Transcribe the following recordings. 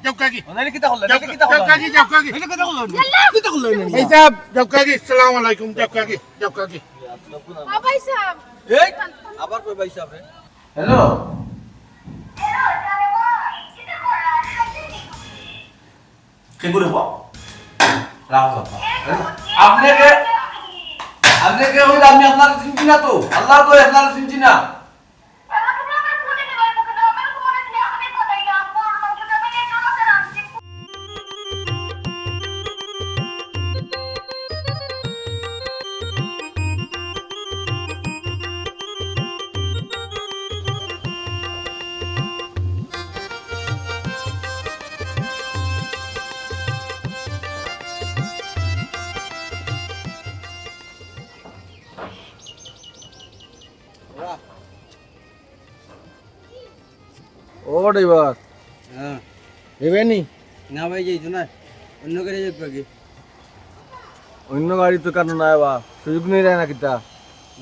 জবকাগি ওনারে কিতা হল নাকি কিতা হল জবকাগি জবকাগি এটা কিতা হল কিতা হল এই সাহেব জবকাগি আসসালামু আলাইকুম জবকাগি জবকাগি ভাই সাহেব এই আবার কই ভাই সাহেব রে হ্যালো কে করে বাবা রাখো আপনাকে হইল আমি আপনার চিনছি না তো আল্লাহ তো আপনার চিনছি না ও ড্রাইভার হ্যাঁ এবেনি না ভাই যাইতো না অন্য গাড়ি যাইতো আগে অন্য গাড়ি তো কেন নাই বা সুযোগ নেই রে না কিতা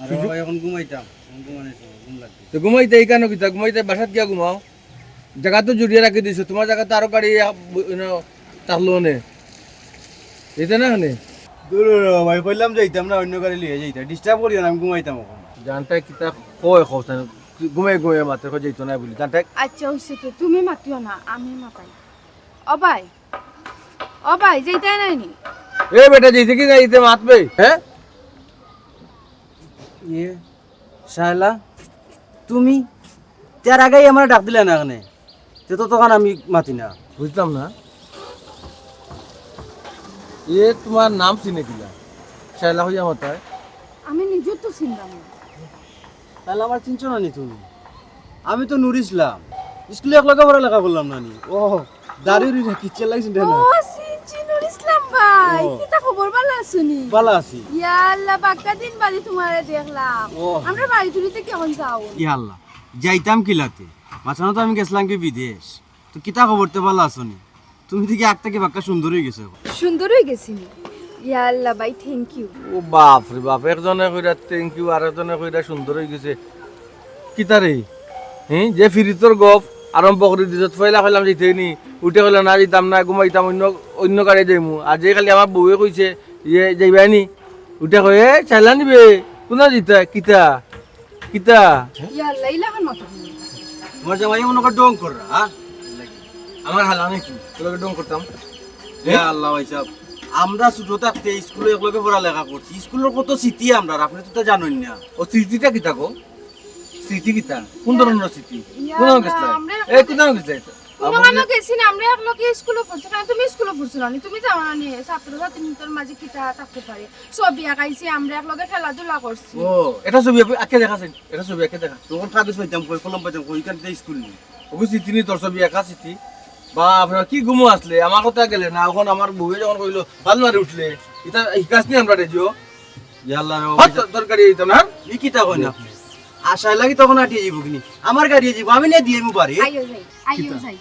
আর ভাই এখন ঘুমাইতাম এখন ঘুমাইছি ঘুম লাগছে তো ঘুমাইতে এই কেন কিতা ঘুমাইতে বাসাত গিয়া ঘুমাও জায়গা তো জুড়িয়ে রাখি দিছো তোমার জায়গাতে আরো গাড়ি থাকলো নে এইটা না হনে দূর ভাই কইলাম যাইতাম না অন্য গাড়ি লিয়ে যাইতাম ডিস্টার্ব করিও না আমি ঘুমাইতাম এখন জানটাই কিতা কয় খোঁজ ঘুমাই ঘুমাই মাত্র যাইতো না বলি জানটাই আচ্ছা হইছে তো তুমি মাতিও না আমি মাতাই ও ভাই যেতে নাই নি এ বেটা যাইতে কি যাইতে মাতবে হ্যাঁ ইয়ে শায়লা তুমি তার আগেই আমার ডাক দিলে না এখানে তো তখন আমি মাতি না বুঝলাম না এ তোমার নাম চিনে কিলা শায়লা হইয়া মাতায় আমি নিজে তো চিনলাম না তাহলে আমার চিনছো না নি তুমি আমি তো নুর ইসলাম স্কুলে একলগে পড়া লেখা করলাম না নি ও দাড়ি কিচ্ছে লাগছে ও না চিনুর ইসলাম ভাই ও। কিতা খবর ভালো শুনি ভালো আছি ইয়া আল্লাহ বাক্কা দিন বাড়ি তোমারে দেখলাম ও। আমরা বাড়ি তুলিতে কেমন যাও ইয়া আল্লাহ যাইতাম কিলাতে মাঝখানে তো আমি গেছিলাম কি বিদেশ তো কিতা খবর তো ভালো আছো নি তুমি দেখি আগ থেকে বাক্কা সুন্দর হয়ে গেছো সুন্দর হয়ে গেছিনি ইয়া আল্লাহ ভাই থ্যাংক ইউ ও বাপ রে বাপ একজনে কইরা থ্যাংক ইউ আর একজনে কইরা সুন্দর হয়ে গেছে কিতারে হ্যাঁ যে ফিরিতর গপ আরম্ভ করে দিত ফয়লা ফেলাম যেতে নি উঠে গেলে না যেতাম না ঘুমাইতাম অন্য গাড়ি যাইমু আর যে খালি আমার বউয়ে কইছে ইয়ে যাইবাই নি উঠে কয়ে চাইলা নিবে কোনা জিতা কিতা কিতা ইয়া আল্লাহ ইলাহান মত তোমার জামাই মনে কর ডং কর হ্যাঁ আমার হালা নাকি তোকে ডং করতাম ইয়া আল্লাহ ভাই সাহেব আমরা ছোট থাকতে স্কুলে একলগে পড়ালেখা করছি স্কুলের কত স্মৃতি আমরা আপনি তো তা জানেন না ও স্মৃতিটা কিতা গো স্মৃতি কিতা কোন ধরনের স্মৃতি ইয়া কোন আল্লাহ, গেছলা আমরা- এই কোন গেছলা কোনো গেছি না আমরা এক লোকে স্কুলে পড়ছি না তুমি স্কুলে পড়ছো না তুমি যাও না নি ছাত্র ছাত্রীদের মাঝে কিতা থাকতে পারে ছবি আঁকাইছি আমরা এক লগে খেলাধুলা করছি ও এটা ছবি আঁকে দেখাছেন এটা ছবি আঁকে দেখা তখন কাগজ পাইতাম কই কলম পাইতাম কই কান স্কুল নেই অবশ্যই তিনি তোর ছবি একা স্মৃতি বা আপনার কি ঘুমো আসলে আমার কথা গেলে না এখন আমার বউয়ে যখন কইলো ভাল মারি উঠলে এটা হিকাস নি আমরা রেজিও ইয়া আল্লাহ তরকারি দিত না ই কিতা কই না আপনি আশায় লাগি তখন আটিয়ে যাব কিনি আমার গাড়ি যাব আমি না দিয়ে মু পারি আইও যাই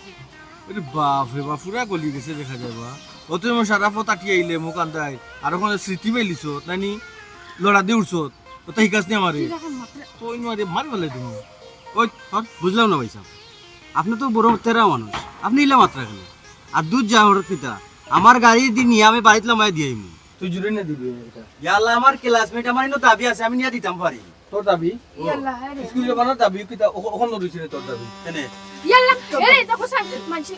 আরে বাপ রে বাপ পুরা গলি গেছে দেখা যায় বা ও তুমি সারা পথ আটি আইলে মুখ আন্দাই আর ওখানে স্মৃতি পাইলিছ নানি লড়া দিয়ে উঠছ ও তো হিকাস নি আমারে তো ওই মারি মারি বলে তুমি ওই বুঝলাম না ভাই সাহেব আপনি তো বড় তেরা মানুষ আপনি ইলা মাত্রা কেন আর দুধ যাওয়ার পিতা আমার গাড়ি দিয়ে নিয়ে আমি বাড়িতে লামাই দিয়ে আইমু তুই জুড়ে না দিবি এটা ইয়া আল্লাহ আমার ক্লাসমেট আমার ইনো দাবি আছে আমি নিয়ে দিতাম পারি তোর দাবি ইয়াল্লাহ রে স্কুল যাবার দাবি কিতা ওখানে রইছে তোর দাবি কেনে ইয়াল্লাহ এরে দেখো সাইড মানছি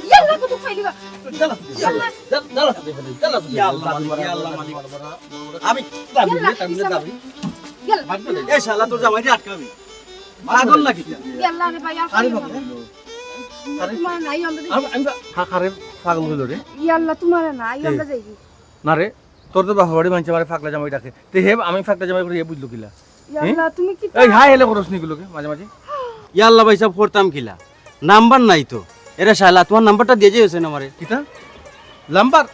ইয়াল্লাহ কত ফাইলিবা ইয়াল্লাহ ইয়া আল্লাহ মালিক আমি দাবি ইয়াল্লাহ এই শালা তোর জামাই দিয়ে আটকাবি পাগল নাকি ইয়াল্লাহ রে ভাই আরে আর বাবা তোমার নাই আমরা আমি হাকারে পাগল হইল রে ইয়াল্লাহ তোমার নাই আমরা যাই না রে তোর তো বাবা বাড়ি মানছে আমার ফাকলা জামাই ডাকে তে হে আমি ফাকলা জামাই করে বুঝলো কিলা ইয়াল্লাহ তুমি কি এই হাই হেলে করস নি গুলোকে মাঝে মাঝে ইয়া আল্লাহ ভাই সব করতাম কিলা নাম্বার নাই তো এরা শালা তোমার নাম্বারটা দিয়ে যাইছে না আমারে কিতা লাম্বার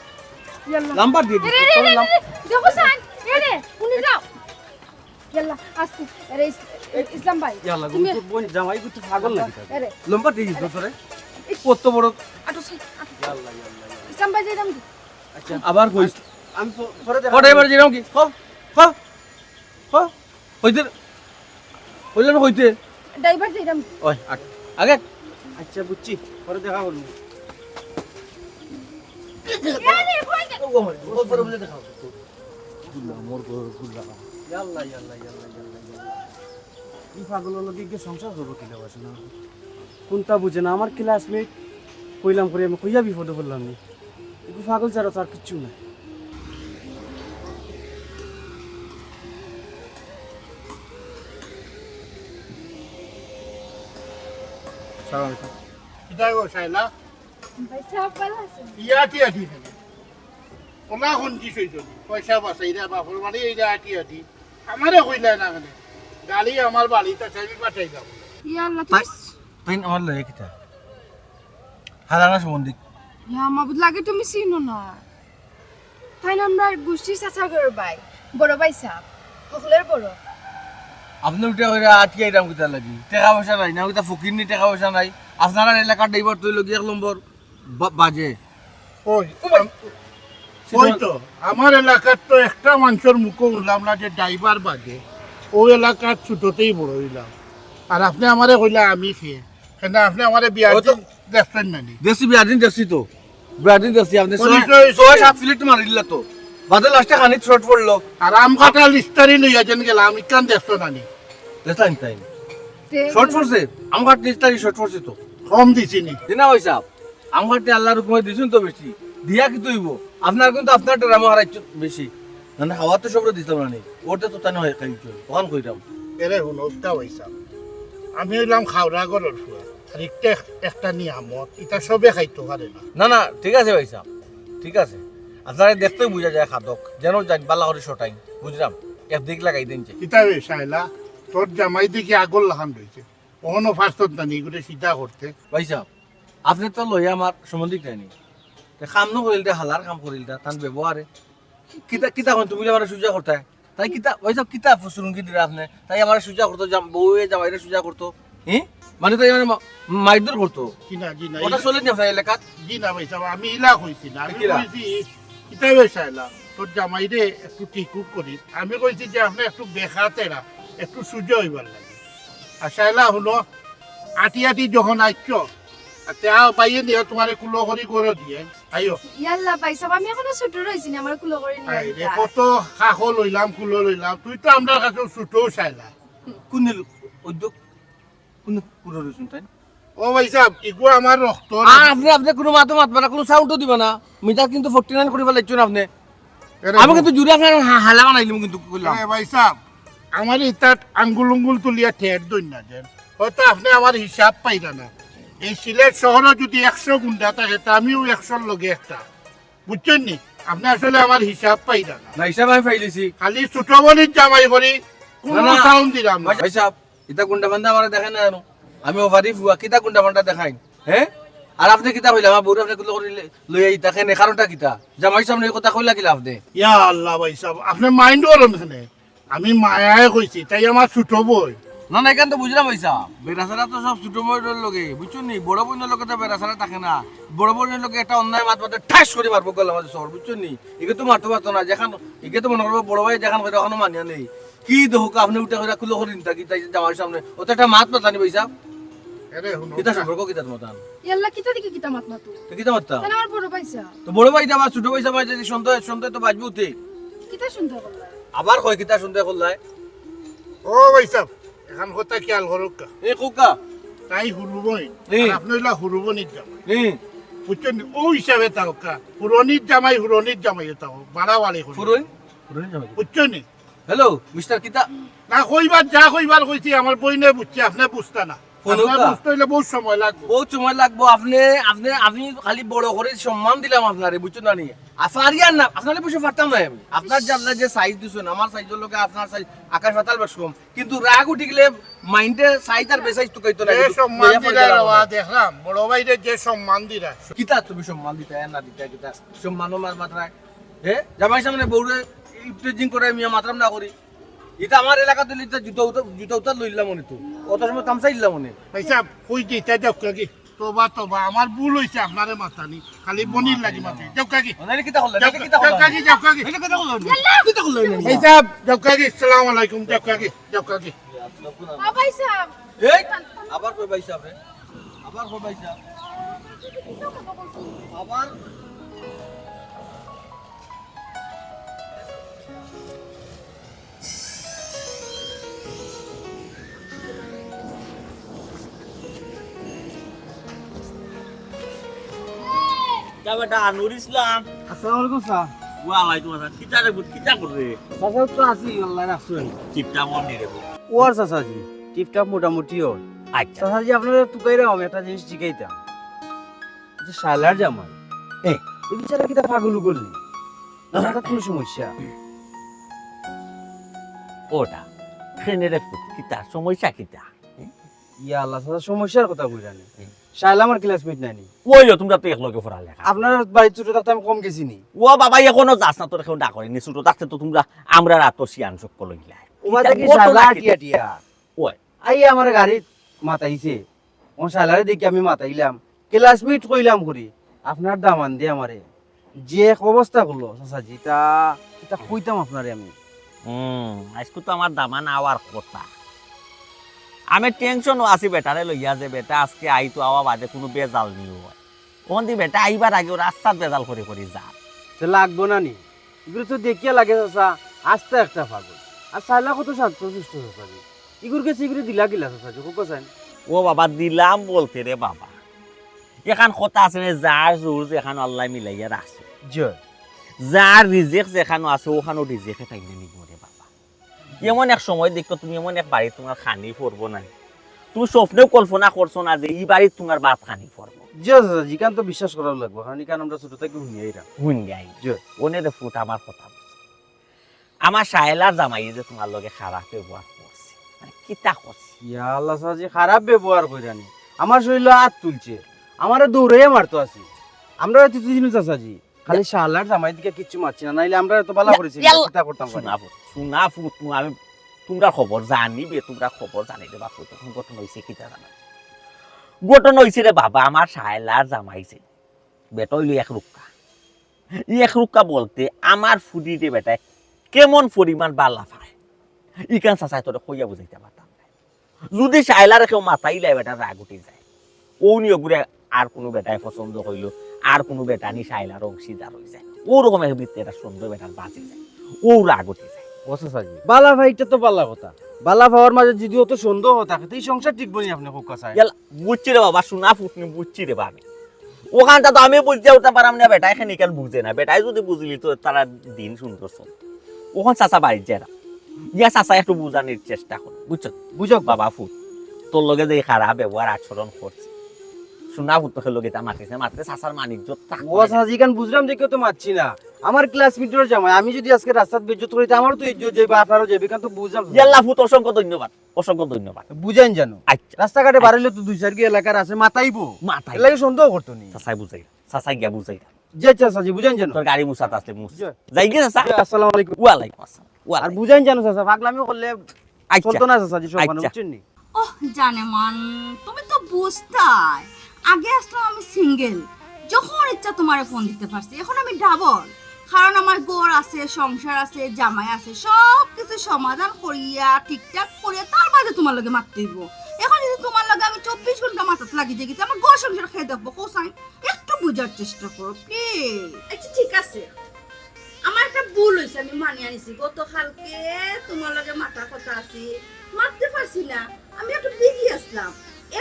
ইয়াল্লাহ লাম্বার দিয়ে দিস তোর নাম দেখো সাইড এরে উনি যাও ইয়াল্লাহ আস্তে আরে ইসলাম ভাই ইয়া আল্লাহ তুমি তোর বোন জামাই তো পাগল নাকি আরে লাম্বার দিয়ে দিস তোরে কত বড় আটো সাইড ইসলাম ভাই যাইতাম আচ্ছা আবার কইস আমি পরে দেখা ওটা এবার যেরকম কি হ হ হ হইতে হইল না হইতে ড্রাইভার যাইতাম ওই আগে আচ্ছা বুঝছি পরে দেখা করবো ইয়াল্লা ইয়াল্লা ইয়াল্লা ইয়াল্লা ইয়াল্লা এই পাগলের লগে গিয়ে সংসার করবো কিনা বসে না কোনটা বুঝে না আমার ক্লাসমেট কইলাম করে আমি কইয়া বিপদে বললাম নি এই পাগল ছাড়া তো আর কিচ্ছু না কিতা গো শাইলা ভাই সাহেব ভালো আছেন? ইয়াটি আটি থাকে ওলা শুনছি সইতো পয়সা বাঁচাইরা বাপর বাড়ি এইরা আটি আটি আমারে কইলা না কেন গালি আমার বাড়িতে চাইবি পাঠাই যাবো ইয়াল্লা তাই তাই আমার লাগে কিতা হারানা সম্বন্ধে ইয়া মাবুদ লাগে তুমি চিনো না তাই না আমরা গোষ্ঠীর চাচা ঘরের ভাই বড় ভাই সাহেব সকলের বড় আপনি উঠে করে আটকে আইরাম কিতা লাগি টাকা পয়সা নাই না কিতা ফকির নি টাকা পয়সা নাই আপনারা এলাকার ড্রাইভার তুই লগি 1 নম্বর বাজে ওই ওই তো আমার এলাকার তো একটা মানুষের মুখ উঠলাম না যে ড্রাইভার বাজে ওই এলাকার ছোটতেই বড় হইলাম আর আপনি আমারে কইলা আমি খেয়ে কেন আপনি আমারে বিয়া ও তো- দেখছেন নানি দেশি বিয়াদিন দেশি তো বিয়াদিন দেশি আপনি পরিচয়- 6-7 ফিলিট মারিলা তো বাদে লাস্টে খানিক শর্ট পড়লো আর আম কাটা লিস্টারি লইয়া যেন গেলাম ইকান দেখছো নানি দেশাইন তাই তে- শর্ট পড়ছে আমার টেস্টারি শর্ট পড়ছে তো কম দিছিনি দিনা পয়সা আমার আল্লাহর হুকুমে দিছুন তো বেশি দিয়া কি তৈব আপনার কিন্তু আপনার ড্রামা হারাইছ বেশি মানে হাওয়া তো সবরে দিতাম না ওটা তো তানে হয় খাইছো তখন কইরাম এরে শুনো উল্টা হইছা আমি হইলাম খাওয়া গরর ফুয়া আর একটা নিয়ামত এটা সবে খাইতে পারে না না না ঠিক আছে ভাই সাহেব ঠিক আছে আপনারা দেখতে বুঝা যায় খাদক যেন জান বালা করে শটাই বুঝলাম একদিক লাগাই দেন যে কিতা রে শাইলা তোর জামাই দিকে আগল লাগান রয়েছে কখনো ফার্স্টত নানি এগুলো সিধা করতে ভাই সাহেব আপনি তো লইয়া আমার সম্বন্ধিক নাইনি কাম ন করিল হালার কাম করিল তান ব্যবহারে কিতা কিতা হন তুমি আমার সুজা করতে তাই কিতা ভাই সাহেব কিতা সুরঙ্গি দিরা আপনি তাই আমার সুজা করতো বউয়ে জামাইরে সুজা করতো মানে তাই মানে মাইদুর করতো কিনা জি না ওটা চলে নি আপনার এলাকাত জি না ভাই সাহেব আমি ইলা কইছি না আমি কিলা? কইছি কিতা রে শাইলা তোর জামাই রে একটু টিকু করি আমি কইছি যে আপনি একটু বেখাতে না একটু সূর্য হইবার লাগে আর শাইলা হলো আটি আটি যখন আইছো তা পাইয়ে দিও তোমার কুলো করি করে দিয়ে আইও ইয়াল্লা ভাই সাহেব আমি এখনো ছোট রইছি না আমার কুলো করে নিয়ে আইরে আইতা। কত খাখো লইলাম কুলো লইলাম তুই তো আমরা কাছে ছোটও চাইলা কোন উদ্যোগ কোন পুরো রয়েছেন তাই ও ভাই সাহেব ইগো আমার রক্ত আপনি আপনি কোনো মাতো মাতবা না কোনো সাউন্ডও দিবা না মিটার কিন্তু 49 করিবা লাগছো না আপনি এরে আমি কিন্তু জুড়ে আপনার হালা বানাইলাম কিন্তু কইলাম এরে ভাই সাহেব আমার ইতাত আঙ্গুল উঙ্গুল তুলিয়া ঠের দই না দেন হয়তো আপনি আমার হিসাব পাইরা না এই সিলেট শহরে যদি 100 গুন্ডা থাকে তা আমিও 100 লগে একটা বুঝছেন নি আপনি আসলে আমার হিসাব পাইরা না না হিসাব আমি ফাইলেছি খালি ছোট বলির জামাই করি কোনো না, না। সাউন্ড দিলাম না ভাই সাহেব ইতা গুন্ডা বান্দা আমার দেখেন না জানো আমি ওভারি ফুয়া কিতা গুন্ডা বান্দা দেখাই হ্যাঁ আর আপনি কিতা কইলা আমার বউরে আপনি কুলো করে লই আই তাকে নে কারণটা কিতা জামাই সামনে এই কথা কইলা কিলা আপনি ইয়া আল্লাহ ভাই সাহেব আপনি মাইন্ড করেন এখানে আমি মায়ায় কইছি তাই আমার ছোট বই না না এখান তো বুঝলাম ভাইসা বেড়াছাড়া তো সব ছোট বড়ের লগে বুঝছো নি বড় বোনের লগে তো বেড়াছাড়া থাকে না বড় বোনের লগে একটা অন্যায় মাত মাতে ঠাস করে মারবো গেল আমাদের শহর বুঝছো নি একে তো মারতে পারতো না যেখান একে তো মনে করবো বড় ভাই যেখান করে ওখানে মানিয়া নেই কি দেখো আপনি উঠে করে খুলো করিন থাকি তাই জামাই সামনে ও তো একটা মাত মাতানি ভাইসা এরে শুনো কিতা সম্পর্ক কিতা মাতান ইয়াল্লা কিতা দিকে কিতা মাত মাতু তো কিতা মাত্তা তাহলে আমার বড় ভাই সাহেব তো বড় ভাই আমার ছোট ভাই সামনে যদি সন্দেহ সন্দেহ তো বাজবো তে কিতা শুনতে পারলা আবার কয় কিতা সন্দেহ করলাই ও ভাই সাহেব এখন কথা খেয়াল করুক এ কোকা তাই হুরুবই এই। আপনি হইলা হুরুবনির জামাই হুম বুঝছেন ও হিসাবে তাও কা হুরনির জামাই তাও বাড়াবাড়ি করি ফুরুন ফুরুন জামাই বুঝছেন নি? হ্যালো মিস্টার কিতা না কইবার যা কইবার কইছি আমার বইনে বুঝছে আপনি বুঝতা না হনুকা। আপনার বুঝতে হইলে বহুত সময় লাগবে বহুত সময় লাগবো আপনি আপনি আমি খালি বড় করে সম্মান দিলাম আপনারে বুঝছো না নি আসারিয়ার না আপনারে বসে পারতাম না আমি আপনার যে আপনার যে সাইজ দিছেন আমার সাইজের লোকে আপনার সাইজ আকাশ পাতাল বেশ কম কিন্তু রাগ উঠে গেলে মাইন্ডে সাইজ আর বেসাইজ তো কইতো না যে সম্মান দিলা রওয়া দেখলাম বড় ভাইরে যে সম্মান দিলা কিতা তুমি সম্মান দিতে না দিতে কিতা সম্মান মার মাত্রায় জামাই সামনে বউরে ইফটেজিং করে মিয়া মাত্রাম না করি এটা আমার এলাকাতে লিতে জুতা উতা লইলাম মনে তো অত সময় তামসা ইল্লাম মনে পয়সা কই দিতে যাও কি তোবা তোবা আমার ভুল হইছে আপনারে মাথানি খালি বনির লাগি মাথা যাও কি অনেক কিতা হল না কিতা হল যাও কি এটা কথা হল কিতা হল পয়সা যাও কি আসসালামু আলাইকুম যাও কি ভাই সাহেব এই আবার কই ভাই সাহেব আবার হবাইছা আবার বেটা আনুর ইসলাম আসসালামু আলাইকুম স্যার। ওয়ালাইকুম আসসালাম কিতা রে বুট কিতা করে চাচা তো আছি আল্লাহ রাখছেন। চিপটা মন নি রে ওর চাচাজি টিপটাপ মোটামুটি ওর। আচ্ছা চাচাজি আপনারা টুকাইরা আমি একটা জিনিস জিজ্ঞাইতাম, যে শালার জামাই এই বিচারা কিতা পাগলু করলি না কোনো সমস্যা? ওটা ট্রেনের কিতা সমস্যা কিতা ইয়া আল্লাহ চাচা সমস্যার কথা বুঝানি। শালা আমার ক্লাসমেট নানি, ওইও তোমরা তো একলগে পড়া লেখা আপনার বাড়ির ছোট থাকতে আমি কম গেছি নি। ও বাবা এখনো যাস না তোর এখন ডাকরে নি ছোট থাকতে তো তোমরা আমরা রাত শিয়ান চক্ক লইলা ওমা দেখি শালা টিয়া টিয়া ওই আই আমার গাড়িত মাতাইছে, ও শালারে দেখি আমি মাতাইলাম, ক্লাসমেট কইলাম করি আপনার দামান দিয়ে আমারে যে এক অবস্থা করলো চাচাজি, তা এটা কইতাম আপনারে আমি। আজকে তো আমার দামান আওয়ার কথা আমি টেনশনও আছি বেটারে লইয়া যে বেটা আজকে আইতো আওয়া বাদে কোনো বেজাল নিও হয় কোন দি বেটা আইবার আগে রাস্তার বেজাল করে করে যা তো লাগবো না নি, এগুলো তো দেখিয়া লাগে চাচা আস্তে একটা পাগল। আর শালা কত শান্ত সুস্থ চাচাজি, এগুলোর কাছে এগুলো দিলা গিলা চাচাজি খুব চান। ও বাবা দিলাম বলতে রে বাবা এখান কথা আছে না যার জোর যেখানে আল্লাহ মিলাইয়া রাখছে জয় যার রিজেক যেখানে আছে ওখানেও রিজেকে টাইনে নিব রে বাবা। এমন এক সময় দেখো তুমি এমন এক বাড়ি তোমার খানি পড়বো না, তুমি স্বপ্নেও কল্পনা করছো না যে এই বাড়ির তোমার বাপ খানি পড়বো। জয় চাচাজি কারণ তো বিশ্বাস করাও লাগবো, কারণ কারণ আমরা ছোট থেকে শুনিয়াই রা হুন গাই জয় ওনে রে ফুট আমার কথা বলছে আমার সাহেলার জামাই যে তোমার লগে খারাপ ব্যবহার করছে মানে কিতা করছে ইয়া আল্লাহ চাচাজি খারাপ ব্যবহার কইরানি, আমার শরীরে হাত তুলছে, আমারে দৌড়ে মারতো আছি। আমরা তো চিনি চাচাজি খালি শালার জামাই দিকে কিচ্ছু মারছি না, নাইলে আমরা এত বালা করেছি চিন্তা করতাম পারি। শোনা ফুট আমি তোমরা খবর জানিবে তোমরা খবর জানি রে বাপু তখন ঘটনা হয়েছে কিতা জানা ঘটনা হয়েছে রে বাবা আমার সাহেলার জামাইছে বেটা হইল এক রুক্কা এক রুক্কা বলতে আমার ফুডিতে বেটা কেমন পরিমাণ বালা পায় ইকান চাচাই তোরে কইয়া বুঝাইতে পারতাম না। যদি সাহেলার কেউ মাথাইলে বেটা রাগ উঠে যায় ও নিয়ে ঘুরে আর কোনো বেটায় পছন্দ হইল আর কোনো বেটা নি সাহেলার অংশীদার হয়ে যায় ওরকম এক ভিত্তি একটা সুন্দর বেটার বাঁচে যায় ও রাগ উঠে যায়। ও চাচাজি বালা ভাইটা তো বালা কথা, বালা ভাইয়ের মাঝে যদি অত সন্দেহ থাকে তো এই সংসার ঠিক বলি আপনি খুব কথা। বুঝছি রে বাবা শোনা ফুটনি বুঝছি রে বাবা ওখানটা তো আমি বুঝতে উঠতে পারাম না বেটা এখানে কেন বুঝে না বেটাই যদি বুঝলি তো তারা দিন সুন্দর চল ওখান চাচা বাড়ির যারা ইয়া চাচা একটু বুঝানোর চেষ্টা কর বুঝছো বুঝক বাবা ফুট তোর লগে যে খারাপ ব্যবহার আচরণ করছে শোনা ফুট তোকে লগে তা মাতিছে মাত্রে চাচার মানিজ্য ও চাচাজি কান বুঝলাম যে কেউ তো মারছি না, আমার ক্লাসমেটের জামাই, আমি যদি আজকে রাস্তাত বেজ্জত করি আমারও তো ইজ্জত যাবে আপনারও যাবে, কারণ তো বুঝলাম ইয়াল্লা ফুট অসংখ্য ধন্যবাদ অসংখ্য ধন্যবাদ। বুঝাইন জানো আচ্ছা রাস্তাঘাটে বাড়াইলে তো দুই চার কি এলাকার আছে মাতাইবো মাথায় এলাকা সন্দেহ করতো নি। চাচাই বুঝাই চাচাই গিয়া বুঝাই যে চাচাজি বুঝাইন জানো। তোর গাড়ি মুসাত আসলে মুস জি। যাই গিয়ে চাচা আসসালামু আলাইকুম। ওয়ালাইকুম আসসালাম আর ওয়ালাইকুম বুঝাইন জানো চাচা পাগলামি করলে আচ্ছা চলতো না চাচাজি সব মানে আচ্ছা। বুঝছেন নি। ওহ জানে মান তুমি তো বুঝতাই আগে আসলাম আমি সিঙ্গেল যখন ইচ্ছা তোমারে ফোন দিতে পারছি, এখন আমি ডাবল, কারণ আমার গোর আছে সংসার আছে জামাই আছে সব কিছু সমাধান করিয়া ঠিকঠাক করিয়া তার বাদে তোমার লগে মারতে দিব। এখন যদি তোমার লগে আমি 24 ঘন্টা মাথাতে লাগি যাই কিন্তু আমার গোর সংসার খেয়ে দেখবো কোসাই একটু বুঝার চেষ্টা করো প্লিজ। আচ্ছা ঠিক আছে আমার একটা ভুল হয়েছে আমি মানিয়ে আনিছি, গতকালকে তোমার লগে মাথার কথা আছি মারতে পারছি না, আমি একটু বিজি আসলাম,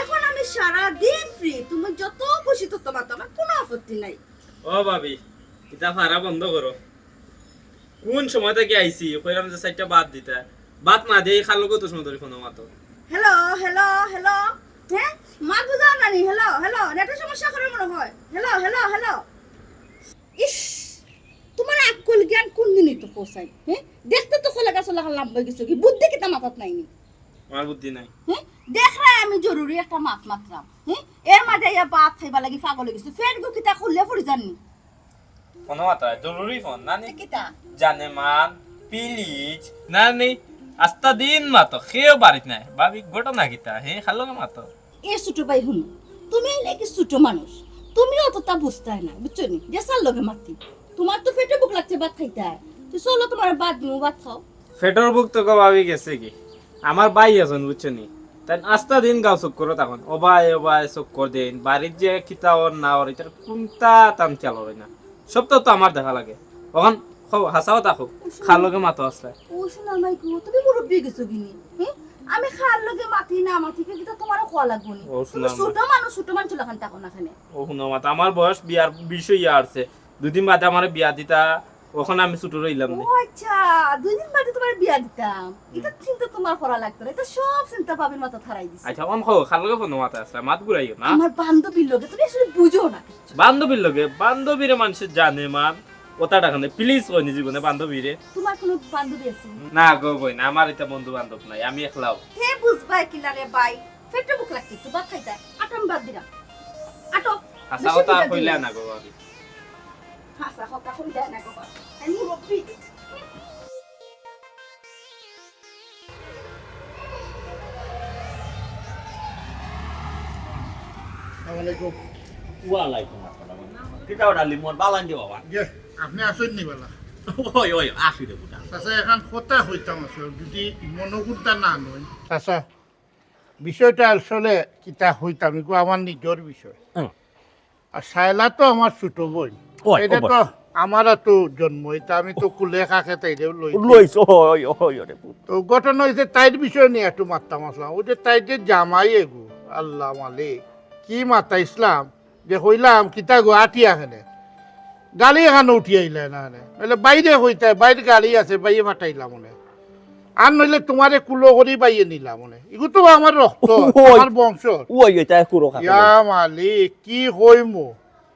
এখন আমি সারা দিন ফ্রি, তুমি যত খুশি তত মাতো, আমার কোনো আপত্তি নাই। ও ভাবি এটা ফারা বন্ধ করো, কোন সময় থেকে আইছি কইলাম যে সাইডটা বাদ দিতে বাদ না দিয়ে খালো কত সময় ধরে ফোন মাতো। হ্যালো হ্যালো হ্যালো হ্যাঁ মা বুঝাও নানি হ্যালো হ্যালো নেটের সমস্যা করে মনে হয় হ্যালো হ্যালো হ্যালো। ইস তোমার আকল জ্ঞান কোন দিনই তো পোষাই, হ্যাঁ দেখতে তো খোলা গাছ লাভ হয়ে গেছো কি বুদ্ধি কি তা মাথাত নাইনি, আমার বুদ্ধি নাই। হ্যাঁ দেখ রে আমি জরুরি একটা মাছ মাত্রাম, হ্যাঁ এর মাঝে ইয়া বাদ খাইবা লাগি পাগল হয়ে গেছে, ফের গো কিতা খুললে পড়ি জানি ফোন মাতা জরুরি ফোন না নি কিতা জানে মান প্লিজ না নি আস্তা দিন মাতো খেয়েও বাড়িত নাই ভাবি ঘটনা কিতা হে খালো মাতো। এ ছোট ভাই হুন তুমি নাকি ছোট মানুষ, তুমি অতটা বুঝতাই না বুঝছো নি যে সার লগে মাতি, তোমার তো পেটে বুক লাগছে ভাত খাইতে হয়, তুই চলো তোমার বাদ দিও ভাত খাও। ফেটর বুক তো ভাবি গেছে কি আমার ভাই আছেন বুঝছো নি তাই আস্তা দিন গাও চক্কর তখন অবাই চক্কর দিন বাড়ির যে কিতা ওর না ওর এটা কোনটা তাম চালো না সব তো আমার দেখা লাগে তখন হাসাও তাকো খার লগে মাতো আসলে ও শোনা নাই গো তুমি মুরব্বি গেছো কিনি হ্যাঁ আমি খার লগে মাতি না মাতি কে কিটা তোমার খোয়া লাগবো নি ও তুমি শোনা ছোট মানুষ লাখান তাকো না খানে ও শুনো মাতা আমার বয়স বিয়ার 20 ইয়া আছে দুদিন বাদে আমার বিয়া দিতা ওখানে আমি ছোট রইলাম ও না আচ্ছা 2 দিন বাদে তোমার বিয়া দিতাম এটা চিন্তা তোমার করা লাগতো না এটা সব চিন্তা ভাবির মাথা থারাই দিছে আচ্ছা অন খো খার লগে ফোন মাতা আসলে মাত ঘুরাইও না আমার বান্ধবীর লগে তুমি আসলে বুঝো না বান্ধবীর লগে বান্ধবীরে মানুষ জানে মান ওটা টাকা নেই প্লিজ কই নি জীবনে বান্ধবীরে তোমার কোনো বান্ধবী আছে না গো বই না আমার এটা বন্ধু বান্ধব নাই আমি একলাও হে বুঝবাই কিলারে বাই পেটে বুক লাগতে তো ভাত খাইতা আটম বাদ দিরা আটো হাসা কথা কইলা না গো আমি হাসা কথা কই দেয় না গো আমি মুরব্বি আসসালামু আলাইকুম। ওয়ালাইকুম আসসালাম কিতা ওটা লিমন বালান দি বাবা যে আপনি আসেন নি বেলা ওই ওই আসি রে বুটা চাচা এখন কথা হইতাম আসলে যদি মনোগুণটা না নয় চাচা বিষয়টা আসলে কিতা হইতাম এগুলো আমার নিজের বিষয় হুম। আর শায়লা তো আমার ছোট বোন ওই, এটা ওই। তো আমারও তো জন্ম এটা আমি তো কুলে কাকে তাই লই লইছ ওই ওই রে তো ঘটনা হয়েছে তাইর বিষয় নিয়ে একটু মারতাম আসলাম ওই যে তাই যে জামাই এগু আল্লাহ মালিক কি মাতা ইসলাম যে হইলাম কিতা গো আটিয়া খেলে গাড়ি এখানে উঠিয়ে আইলে না নাহলে বাইরে হইতে বাইরে গাড়ি আছে বাইরে ফাটাইলাম মনে আর নইলে তোমারে কুলো করি বাইয়ে নিলাম মনে এগুলো তো আমার রক্ত ওই। আমার বংশ ওই এটা কুরো খা ইয়া মালিক কি হইমু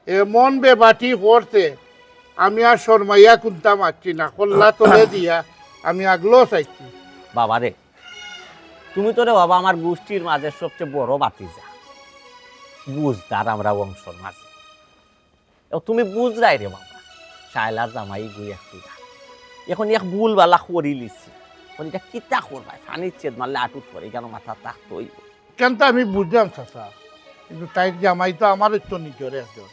এমন বেবাটি করতে আমি আর শর্মাইয়া কুন্তা মারছি না কল্লা তোলে দিয়া আমি আগলো চাইছি বাবা রে তুমি তো রে বাবা আমার গোষ্ঠীর মাঝে সবচেয়ে বড় বাতিজা বুঝদার আমরা বংশর মাঝে তুমি বুঝরাই রে বাবা শায়লার জামাই গুই একটু এখন এক ভুল বালা করি লিছি এখন এটা কিতা করবাই ফানির চেদ মারলে আটুট করে কেন মাথা তাকতই কেন তো আমি বুঝলাম চাচা কিন্তু তাই জামাই তো আমার তো নিজের একজন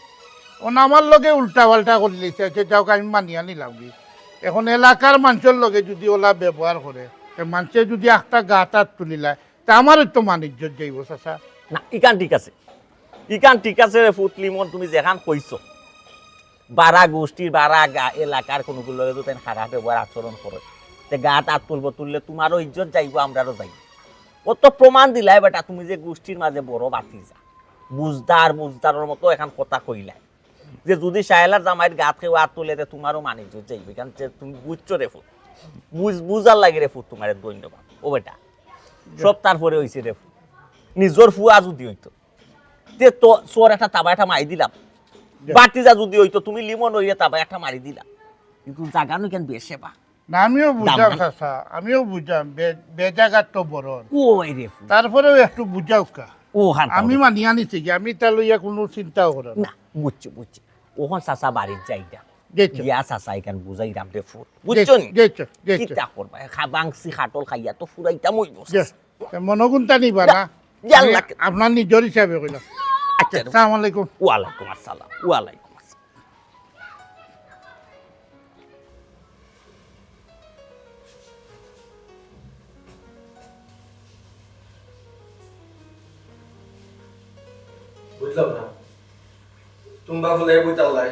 ওন আমার লগে উল্টা পাল্টা করে লিখছে যাও আমি মানিয়া নিলাম কি এখন এলাকার মানুষের লগে যদি ওলা ব্যবহার করে মানুষে যদি একটা গা তার তুলিলায় তা আমারও তো মানিজ্য যাইব চাচা না ইকান ঠিক আছে রে ফুটলি মন তুমি যেখান কইছো বারা গোষ্ঠীর বারা এলাকার কোনোগুলো তো তাই খারাপ ব্যবহার আচরণ করে তে গা তাত তুললে তোমারও ইজ্জত যাইব আমরারও যাইব ও তো প্রমাণ দিলাই বেটা তুমি যে গোষ্ঠীর মাঝে বড় বাতিজা বুঝদারের মতো এখন কথা কইলাই যে যদি শায়লার জামাইয়ের গাত খেয়ে হাত তুলে তোমারও মানিজ্য যাইবে কারণ তুমি বুঝছো রে ফুট বুঝার লাগে রে ফুট তোমার ধন্যবাদ ও বেটা সব তারপরে হয়েছে রে ফুট নিজের ফুয়া যদি হইতো যে তো চোর একটা তাবা একটা মারি দিলাম বাতিজা যদি হইতো তুমি লিমন হইয়া তাবা একটা মারি দিলাম কিন্তু জাগানো কেন বেশে বা না আমিও বুঝলাম চাচা আমিও বুঝলাম বেজাগার তো বড় ওই রে ফুট তারপরেও একটু বুঝাও কা ও হান আমি মানিয়া নিছি কি আমি তা লইয়া কোনো চিন্তাও করি না না বুঝছি ওখান চাচা বাড়ির যাইটা গেছো গিয়া চাচা এখান বুঝাইলাম রে ফুট বুঝছো নি গেছো গেছো কিতা করবা বাংসি খাটল খাইয়া তো ফুরাইতাম হইব মনোগুণটা নিবা না ইয়াল্লা। আমি আপনার নিজের হিসাবে কইলাম আচ্ছা আসসালামু আলাইকুম ওয়ালাইকুম আসসালাম ওয়ালাইকুম আসসালাম বুঝলাম না তুমি বাবুলে বুঝাল্লাই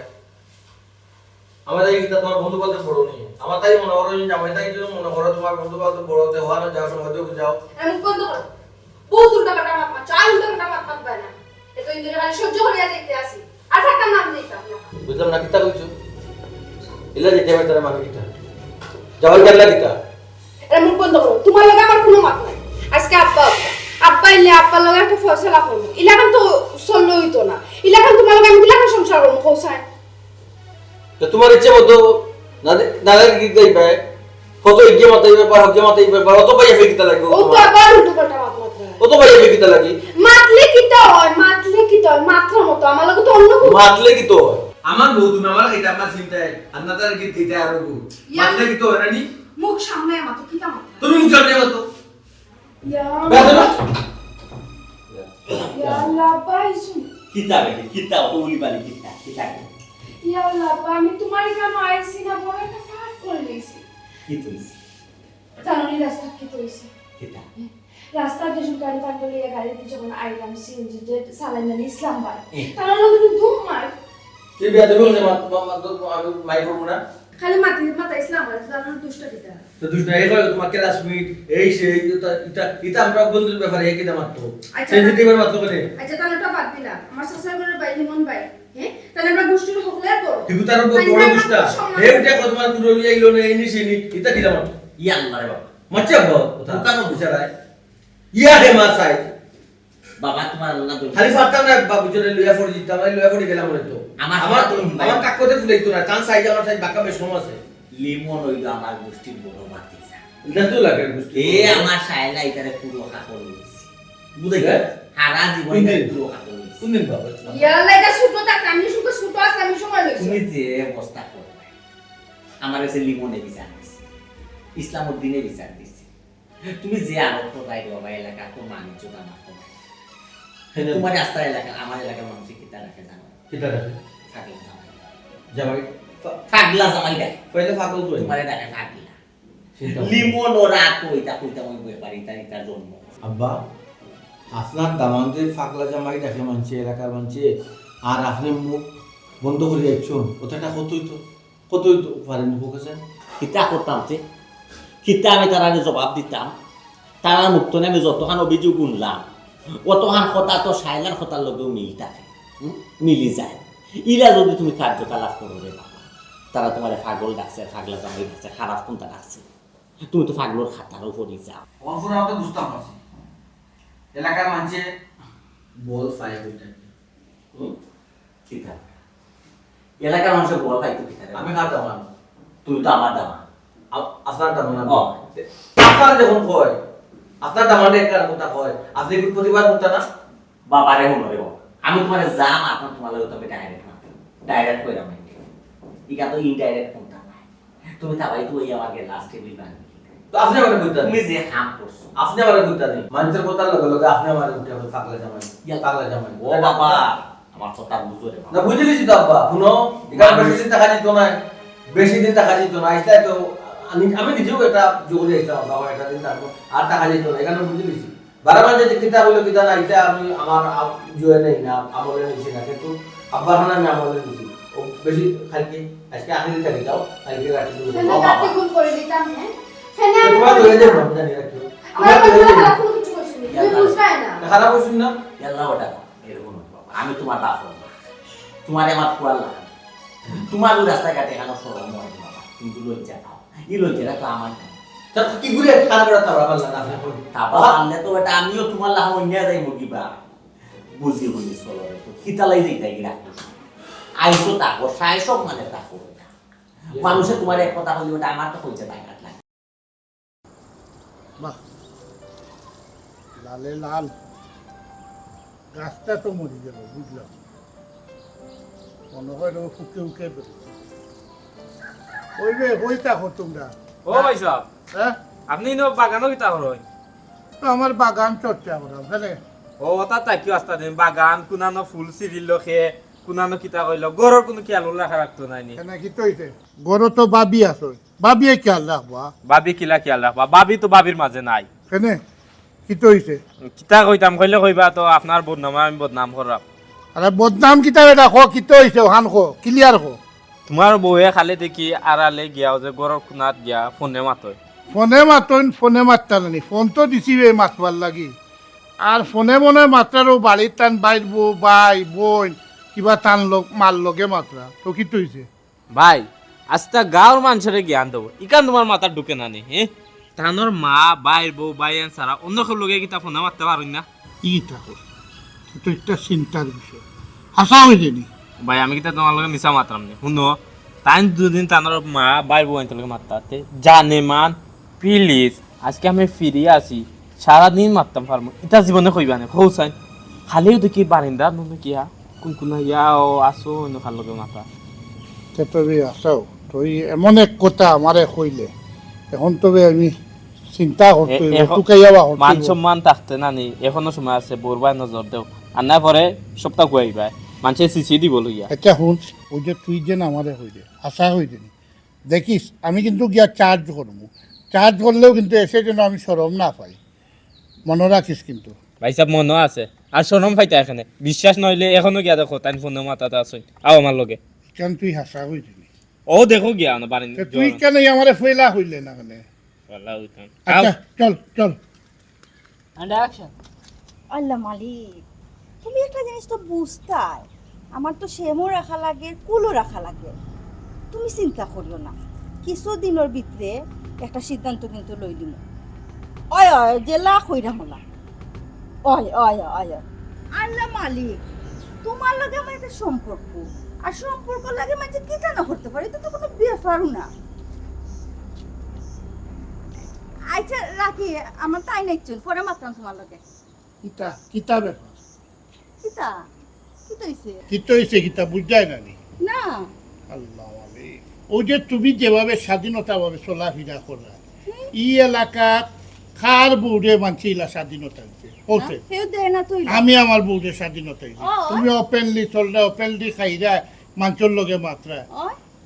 আমার এই গীতা তোমার বন্ধু বান্ধব বড় নেই আমার তাই মনে করো জামাই তাই যদি মনে করো তোমার বন্ধু বান্ধব বড় হতে হওয়া না যাওয়ার সময় তো বুঝাও আমি বন্ধ করো বহুত উল্টা পাল্টা মাত মারছো আর উল্টা পাল্টা মাত মাত পায় না এত ইন্দুরে মানে সহ্য করিয়া দেখতে আসি আর থাকতাম না আমি দেখতাম না বুঝলাম না কিতা কইছো ইলা যেতে হবে তার মানে কিতা যাওয়ার গেলা কিতা এটা মুখ বন্ধ করো তোমার লগে আমার কোনো মাত নাই আজকে আব্বা ইলে আব্বার লগে একটা ফয়সালা করবো ইলাকান তো চললে হইতো না ইলাকান তোমার লগে আমি ইলাকান সংসার করবো কৌসায় তো তোমার ইচ্ছে মতো নাদের গীত গাইবে কত ইগে মাতাইবে বা হগে মাতাইবে বা অত পাইয়া ফেকিতা লাগবে ও তো আবার উল্টো পাল্টা মাত মাত্রা অত পাইয়া ফেকিতা লাগি মাতলে কি তো হয় মাত্রার মতো আমার লগে তো অন্য কোনো মাতলে কি তো হয় আমার বউ তুমি আমার খাইতে আমার চিন্তায় আপনাদের গীত দিতে আর বউ মাতলে কি তো রানি মুখ সামনে মাতো কি তা মাত্রা তুমি মুখ সামনে মতো ইয়া বেদনা ইয়া আল্লাহ বাইসু কিতা রে কিতা তো উলি বালি কিতা ইয়া আল্লাহ আমি তোমার কেন আইছি না বড় একটা ফাট করে নিয়েছি কি তুইছি জানি রাস্তা কি হইছে কিতা রাস্তার যে গাড়ি পার করে গাড়িতে যখন আইলাম সিএনজি যে সালাইন ইসলাম ভাই তারা লোক ধুম মার তুই বিয়া দেবো যে আমি মাই করবো না খালি মাথা ইসলাম ভাই তারা দুষ্ট দিতা তো দুষ্ট এই হয় তোমার ক্লাসমেট এই সেই এটা আমরা বন্ধুর ব্যাপারে একই দাম মাত্র সেনজিটিভের মাত্র করে আচ্ছা তাহলে তো বাদ দিলাম আমার শ্বশুর ঘরের ভাই লিমন ভাই হ্যাঁ তাহলে আমরা গোষ্ঠীর হকলে করব কিন্তু তার বড় দুষ্টা এই উঠে কত তোমার কুরলি আইলো না এই নিছেনি এটা কি দাম ইয়া আল্লাহ রে বাবা মাচ্চা বাবা দোকানো বিচারায় ইয়া হে মাসাই বাবা তোমার আল্লাহ দই খালি ফাটা না বাবু চলে লইয়া পড়ি দিতাম আমি লইয়া পড়ি গেলাম বলে তো আমার আমার কাকতে ফুলাইতো না টান সাইজ আমার সাইজ বাঁকা বেশ কম আছে লিমন হইল আমার গোষ্ঠীর বড় বাতিজা এটা তো লাগে বুঝতে এ আমার সাইলা ইতারে পুরো কাপড় লইছি বুঝে হ্যাঁ? সারা জীবন কোনদিন? পুরো কাপড় লইছি কোনদিন বাবা ইয়াল্লা এটা ছোট তাক আমি শুধু ছোট আছে আমি সময় লইছি তুমি যে অবস্থা করবে আমার কাছে লিমনে বিচার দিছি ইসলামের দিনে বিচার দিছি তুমি যে আরো কোথায় বাবা এলাকা তো মানিজ্য আমার কমাই তোমার রাস্তার এলাকা আমার এলাকার মানুষ কিতা রাখে জানো কিটা রাখে থাকলে জামাই জামাই থাকলা জামাই দেয় পয়লা ফাকল কই তোমার দেখে থাকলা চিন্তা লিমন ও রাত কইতা কইতা মই ব্যাপারি তার জন্ম আব্বা আপনার দামানতে ফাকলা জামাই দেখে মানছে এলাকার মানছে আর আপনি মুখ বন্ধ করে যাচ্ছেন ওটা কতই তো পারেন মুখ আছে কিতা করতাম যে কিতা আমি তারা জবাব দিতাম তারা মুক্ত আমি যতখান অভিযোগ শুনলাম অতখান কথা তো সাইলার কথার লগেও মিল থাকে মিলি যায় ইলা যদি তুমি কার্যকলাপ করো রে বাবা তারা তোমার পাগল ডাকছে পাগলা জামাই ডাকছে খারাপ কোনটা ডাকছে তুমি তো পাগলোর খাতারও পড়ে যাও অনফুরা তো বুঝতাম পারছি এলাকার মানছে বল পায় ওইটা ঠিক আছে এলাকার মানুষের বল পাইতো ঠিক আছে আমি কার দামান তুমি তো আমার দামা আপনার দামান ও। আপনার যখন কয় আপনার দামানটা একটা কথা কয় আপনি কি প্রতিবাদ করতে না বাবারে মনে রে বাবা আমি তোমার যা মাতাম তোমার লগে তবে ডাইরেক্ট মাতাম ডাইরেক্ট কইরা মাই ইকা তো ইনডাইরেক্ট কোনটা নাই তুমি তাবাই তো এই আমাকে লাস্ট টেবিল বানি তো আপনি আমাকে কইতে তুমি যে হাম করছো আপনি আমাকে কইতে নেই মানুষের কথার লগে লগে আপনি আমাকে উঠে হবে পাগলা জামাই পাগলা জামাই ও বাবা আমার কথা বুঝো রে না বাবা বুঝলিস তো আব্বা শুনো এখানে বেশি দিন টাকা দিত না বেশি দিন টাকা দিত না আসলে তো আমি নিজেও এটা জোরে আসতাম বাবা এটা দিন থাকবো আর টাকা দিত না এখানে বুঝলিস বারবার যে কিতা হলো কিতা না এটা আমি আমার জোরে নেই না আমলে নিছি না কিন্তু আব্বার খান আমি আমলে নিছি ও বেশি খালকে আজকে আখেরি থাকি যাও কালকে রাখি দেবো ফেনা কাটি গুণ করে দিতাম হ্যাঁ ফেনা তোমার ধরে দেব আমি জানি রাখি আমার কথা খারাপ কোনো কিছু কইছিস তুমি বুঝবাই না খারাপ হইছিস না আল্লাহ ওটা এরকম না বাবা আমি তোমার বাপ হবো না তোমার আমার কুয়াল লাগে তোমার ওই রাস্তাঘাটে এখানে সরম হয় না বাবা কিন্তু লজ্জা পাও এই লজ্জাটা তো আমার নাই তা কি ঘুরে খারাপ করে তার আবার লাগা আপনি বলি তারপর আনলে তো এটা আমিও তোমার লাহ অন্য যাই মুগিবা বুঝি বুঝি চলো রে তো খিতালাই যাইতাই গিরা আইসো তাকো সাই সব মানে তাকো মানুষে তোমার এক কথা বলি ওটা আমার তো হইছে তাই কাটলা বাহ লালে লাল গাছটা তো মরে গেল বুঝলাম মনে হয় না ফুকে উকে বেরো ওইবে ওই থাকো তোমরা ও ভাই সাহেব হ্যাঁ আপনি নো বাগানও কিতা করই তো আমার বাগান চর্চা করা বুঝলে ও তা তাই কি আস্তা দিন বাগান কুনানো ফুল সিরিল খে কুনানো কিতা কইল গরর কোনো খেয়াল রাখা রাখতো নাই নি কেন কি তৈছে গরো তো বাবি আছে বাবিয়ে খেয়াল রাখবা বাবি কিলা খেয়াল রাখবা বাবি তো বাবির মাঝে নাই কেনে কি তৈছে কিতা কইতাম কইলে কইবা তো আপনার বদনাম আমি বদনাম করাম আরে বদনাম কিতাবে রাখো কি তৈছে ওখান খো ক্লিয়ার খো তোমার বউয়ে খালি দেখি আড়ালে গিয়াও যে গরর খুনাত গিয়া ফোনে মাতই ফোনে মারতানি ফোন তো দিছিবে মাতবার লাগি আর ফোনে মনে মাত্রারও বাড়ির টান বাইর বউ বাই বোন কিবা টান লোক মাল লগে মাত্রা তো কি তৈছে ভাই আস্তা গাঁৱৰ মানুষরে জ্ঞান দেবো ইকান তোমার মাথা ঢুকে না নি হে তানোর মা বাইর বউ বাইন সারা অন্য কেউ লোকে কিতা ফোনে মারতে পারেন না কি থাকো তো একটা চিন্তার বিষয় হাসা হয়ে যায়নি ভাই আমি কিতা তোমার লগে মিছা মাত্রাম নি শুনো তাই দুদিন তানোর মা বাইর বউ আনতে লগে মারতাতে জানে মান প্লিজ আজকে আমি ফিরে আসি সারাদিন মারতাম পারবো এটা জীবনে কইবা না খৌসাই খালিও দেখি বারিন্দা নুন কিয়া কোন কোন ইয়াও আসো অন্য খাল লগে মাথা তবে আসাও তুই এমন এক কথা আমারে কইলে এখন তবে আমি চিন্তা করতে তোকে যাওয়া মান সম্মান থাকতে না নি এখনো সময় আছে বোরবাই নজর দেও আর না পরে সপ্তাহ কুয়াইবা মানুষে সিসি দিব লইয়া আচ্ছা শুন ওই যে তুই যেন আমারে হইলে আশা হয়ে যানি দেখিস আমি কিন্তু গিয়া চার্জ করবো চার্জ করলেও কিন্তু এসে যেন আমি সরম না পাই মনে রাখিস কিন্তু। ভাই সাহেব মনে আছে আর শরম পাইতা এখানে বিশ্বাস নইলে এখনো গিয়া দেখো তাই ফোনে মাথাতে আসুন আও আমার লগে কেন তুই হাসা হইলি ও দেখো গিয়া না বাড়ি তুই কেন আমারে ফেলা হইলে না কেন? আচ্ছা চল চল। আল্লাহ মালিক তুমি একটা জিনিস তো বুঝতাই আমার তো সেমও রাখা লাগে কুলও রাখা লাগে তুমি চিন্তা করিও না কিছু দিনের ভিতরে একটা সিদ্ধান্ত কিন্তু লই দিব অয় অয় জেলা কইরা হলা অয় অয় অয় আল্লাহ মালিক তোমার লগে আমার একটা সম্পর্ক আর সম্পর্ক লাগে মানে কি না করতে পারে এটা তো কোনো ব্যাপারও না আচ্ছা রাখি আমার তাই নাইছুন পরে মাত্রাম তোমার লগে কিতা কিতা ব্যাপার? কিতা কিতা হইছে কিতা হইছে কিতা বুঝাই না নি? না আল্লাহ মালিক ও যে তুমি যেভাবে স্বাধীনতা ভাবে চলাফেরা করা ই এলাকা খার বউরে মানছি ইলা স্বাধীনতা হইছে হচ্ছে কেউ দেয় না তুই আমি আমার বউরে স্বাধীনতা হইছে তুমি ওপেনলি চলরা ওপেনলি খাইরা মানুষের লগে মাত্রা